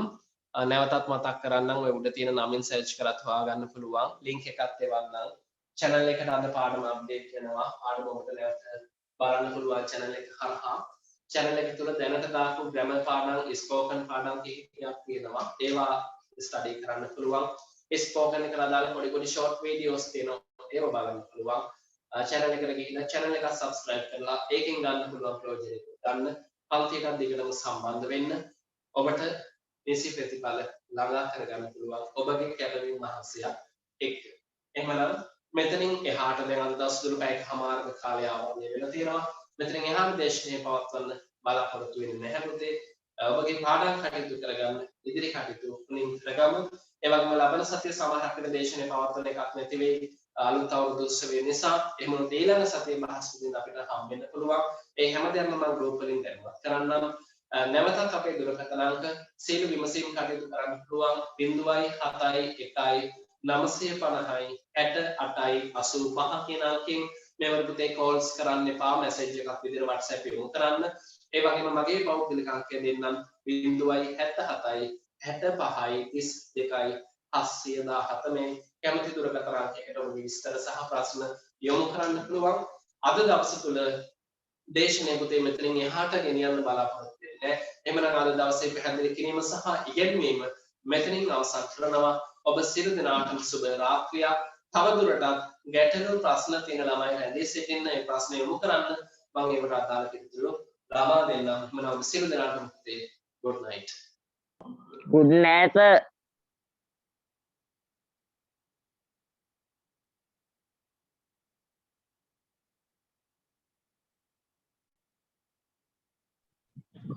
නැවතත් මතක් කරන්නම් ඔය උඩ තියෙන නමින් search කරත් හොයාගන්න පුළුවන්. link එකත් එවන්නම්. channel එකට අද පාඩම update වෙනවා. පාඩම ඔබට නැවත බලන්න පුළුවන් channel එක හරහා. channel එක තුල දැනට දාපු grammar පාඩම්, spoken පාඩම් කිහිපයක් තියෙනවා. ඒවා study කරන්න පුළුවන්. spoken එකට අදාළ පොඩි short videos තියෙනවා. ඒව බලන්න පුළුවන්. channel එකට ගිහිල්ලා channel එක subscribe කරලා ඒකෙන් ගන්න පුළුවන් ප්‍රයෝජන ගන්න. පන්තියටත් දිගටම සම්බන්ධ වෙන්න. ඔබට නිසි ප්‍රතිඵල ළඟා කරගන්න පුළුවන්. ඔබගේ කැපවීම මහන්සියක් එක්ක. එහෙමනම් මෙතනින් එහාට දැන් අද දවස් තුන පැයකමාරක කාලය ආවරණය වෙලා තියෙනවා. මෙතනින් එහාට දේශනය පවත්වන්න බලාපොරොත්තු වෙන්නේ නැහැ පුතේ. ඔබගේ පාඩම් කටයුතු කරගන්න ඉදිරි කටයුතු උපනින් කරගමු. ඒ වගේම ලබන සතිය සමහරක් වෙන දේශනය පවත්වන එකක් නැති වෙයි. අලුත් අවුරුදු උත්සවය නිසා එහෙම වුණොත් ඊළඟ සතියේ බ්‍රහස්පතින්දා අපිට හම්බෙන්න පුළුවන්. ඒ හැමදේම මම ගෲප් වලින් දැනුවත් කරන්නම්. නැවතත් අපේ දුරකථන අංක සීල විමසීම් කටයුතු කරන්න පුළුවන් 071 950යි 68යි 85 කියන අංකෙන් මේවට පුතේ කෝල්ස් කරන්න එපා. මැසේජ් එකක් විදිහට WhatsApp යොමු කරන්න. ඒ වගේම මගේ පෞද්ගලික අංකය දෙන්නම් 077යි 65යි 32යි 717 මේ කැමති දුරකථන අංකයකට ඔබගේ විස්තර සහ ප්‍රශ්න යොමු කරන්න පුළුවන්. අද දවස තුල දේශනය පුතේ මෙතනින් එහාට ගෙනියන්න බලාපොරොත්තු වෙන්නේ. එහෙමනම් අද දවසේ පැහැදිලි කිරීම සහ ඉගෙනීම මෙතනින් අවසන් කරනවා. ඔබ සියලු දෙනාටම සුබ රාත්‍රියක්. තවදුරටත් ගැටලු ප්‍රශ්න තියෙන ළමයි රැඳී සිටින්න ඒ ප්‍රශ්න යොමු කරන්න මම ඒකට අදාළ පිළිතුරු ලබා දෙන්නම්. එහෙමනම් ඔබ සියලු දෙනාටම පුතේ good night. good night sir.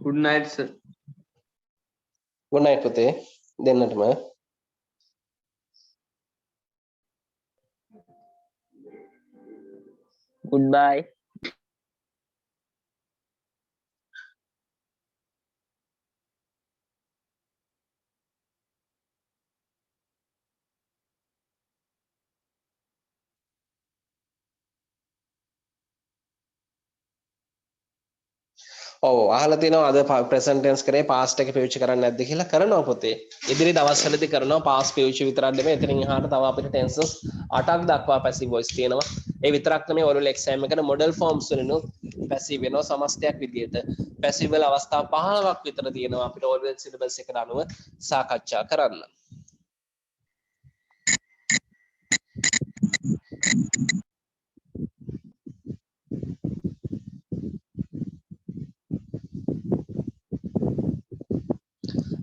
good night sir. good night පුතේ දෙන්නටම. goodbye. ඔව් අහලා තිනවා අද ප්‍රසන්ට් ටෙන්ස් කරේ පාස්ට් එක පාවිච්චි කරන්නේ නැද්ද කියලා කරනවා පොතේ. ඉදිරි දවස්වලදී කරනවා පාස්ට් පාවිච්චි විතරක් නෙමෙයි එතනින් එහාට තව අපිට ටෙන්සස් 8ක් දක්වා පැසිව් වොයිස් තියෙනවා. ඒ විතරක් නෙමෙයි ඔයගොල්ලෝ එක්සෑම් එකට මොඩල් ෆෝම්ස් වලිනුත් පැසිව් වෙනවා සමස්තයක් විදියට. පැසිව් වල අවස්ථා 15ක් විතර තියෙනවා අපිට ඕල්වෙල් සිලබස් එකට අනුව සාකච්ඡා කරන්න.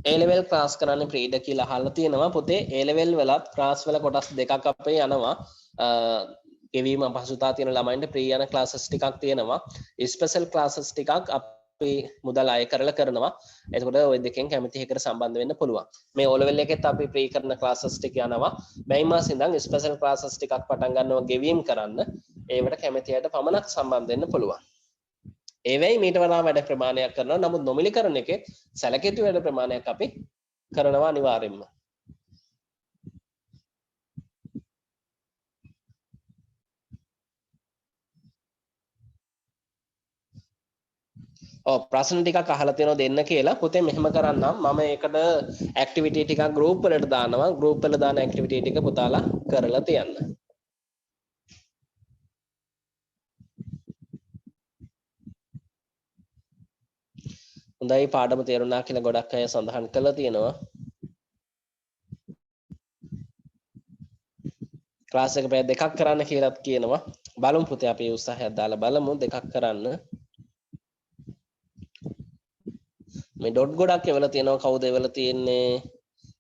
A level class කරන්නේ ප්‍රීඩ කියලා අහලා තියෙනවා පොතේ. A level වලත් class වල කොටස් දෙකක් අපේ යනවා. ගෙවීම අපහසුතාව තියෙන ළමයින්ට ප්‍රී යන classes ටිකක් තියෙනවා. special classes ටිකක් අපි මුදල් අය කරලා කරනවා. එතකොට ওই දෙකෙන් කැමති එකකට සම්බන්ධ වෙන්න පුළුවන්. මේ O level එකෙත් අපි ප්‍රී කරන classes ටික යනවා. මේ මාසෙ ඉඳන් special classes ටිකක් පටන් ගන්නවා ගෙවීම කරන්න. ඒවට කැමති අයට පමණක් සම්බන්ධ වෙන්න පුළුවන්. ඒ වෙයි මීට වඩා වැඩ ප්‍රමාණයක් කරනවා. නමුත් නොමිලේ කරන එකේ සැලකිය යුතු වැඩ ප්‍රමාණයක් අපි කරනවා අනිවාර්යෙන්ම. ඔව් ප්‍රශ්න ටිකක් අහලා තියෙනවා දෙන්න කියලා. පුතේ මෙහෙම කරන්නම්. මම ඒකට ඇක්ටිවිටි ටිකක් ගෲප් වලට දානවා. ගෲප් වල දාන ඇක්ටිවිටි ටික පුතාලා කරලා තියන්න. හොඳයි පාඩම තේරුණා කියලා ගොඩක් අය සඳහන් කළා තියෙනවා. ක්ලාස් එක පැය දෙකක් කරන්න කියලාත් කියනවා. බලමු පුතේ අපි උත්සාහයක් දාලා බලමු දෙකක් කරන්න. මේ ඩොට් ගොඩක් එවලා තියෙනවා කවුද එවලා තියෙන්නේ?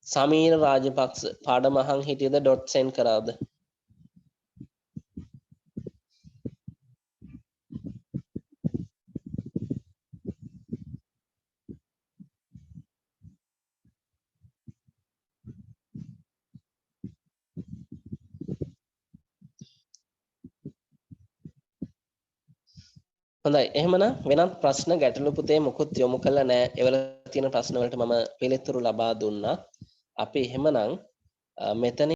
සමීර රාජපක්ෂ පාඩම අහන් හිටියද ඩොට් සෙන්ඩ් කරාද? හොඳයි එහෙමනම් වෙනත් ප්‍රශ්න ගැටලු පුතේ මොකුත් යොමු කළා නෑ. ඒවල තියෙන ප්‍රශ්න වලට මම පිළිතුරු ලබා දුන්නා. අපි එහෙමනම් මෙතන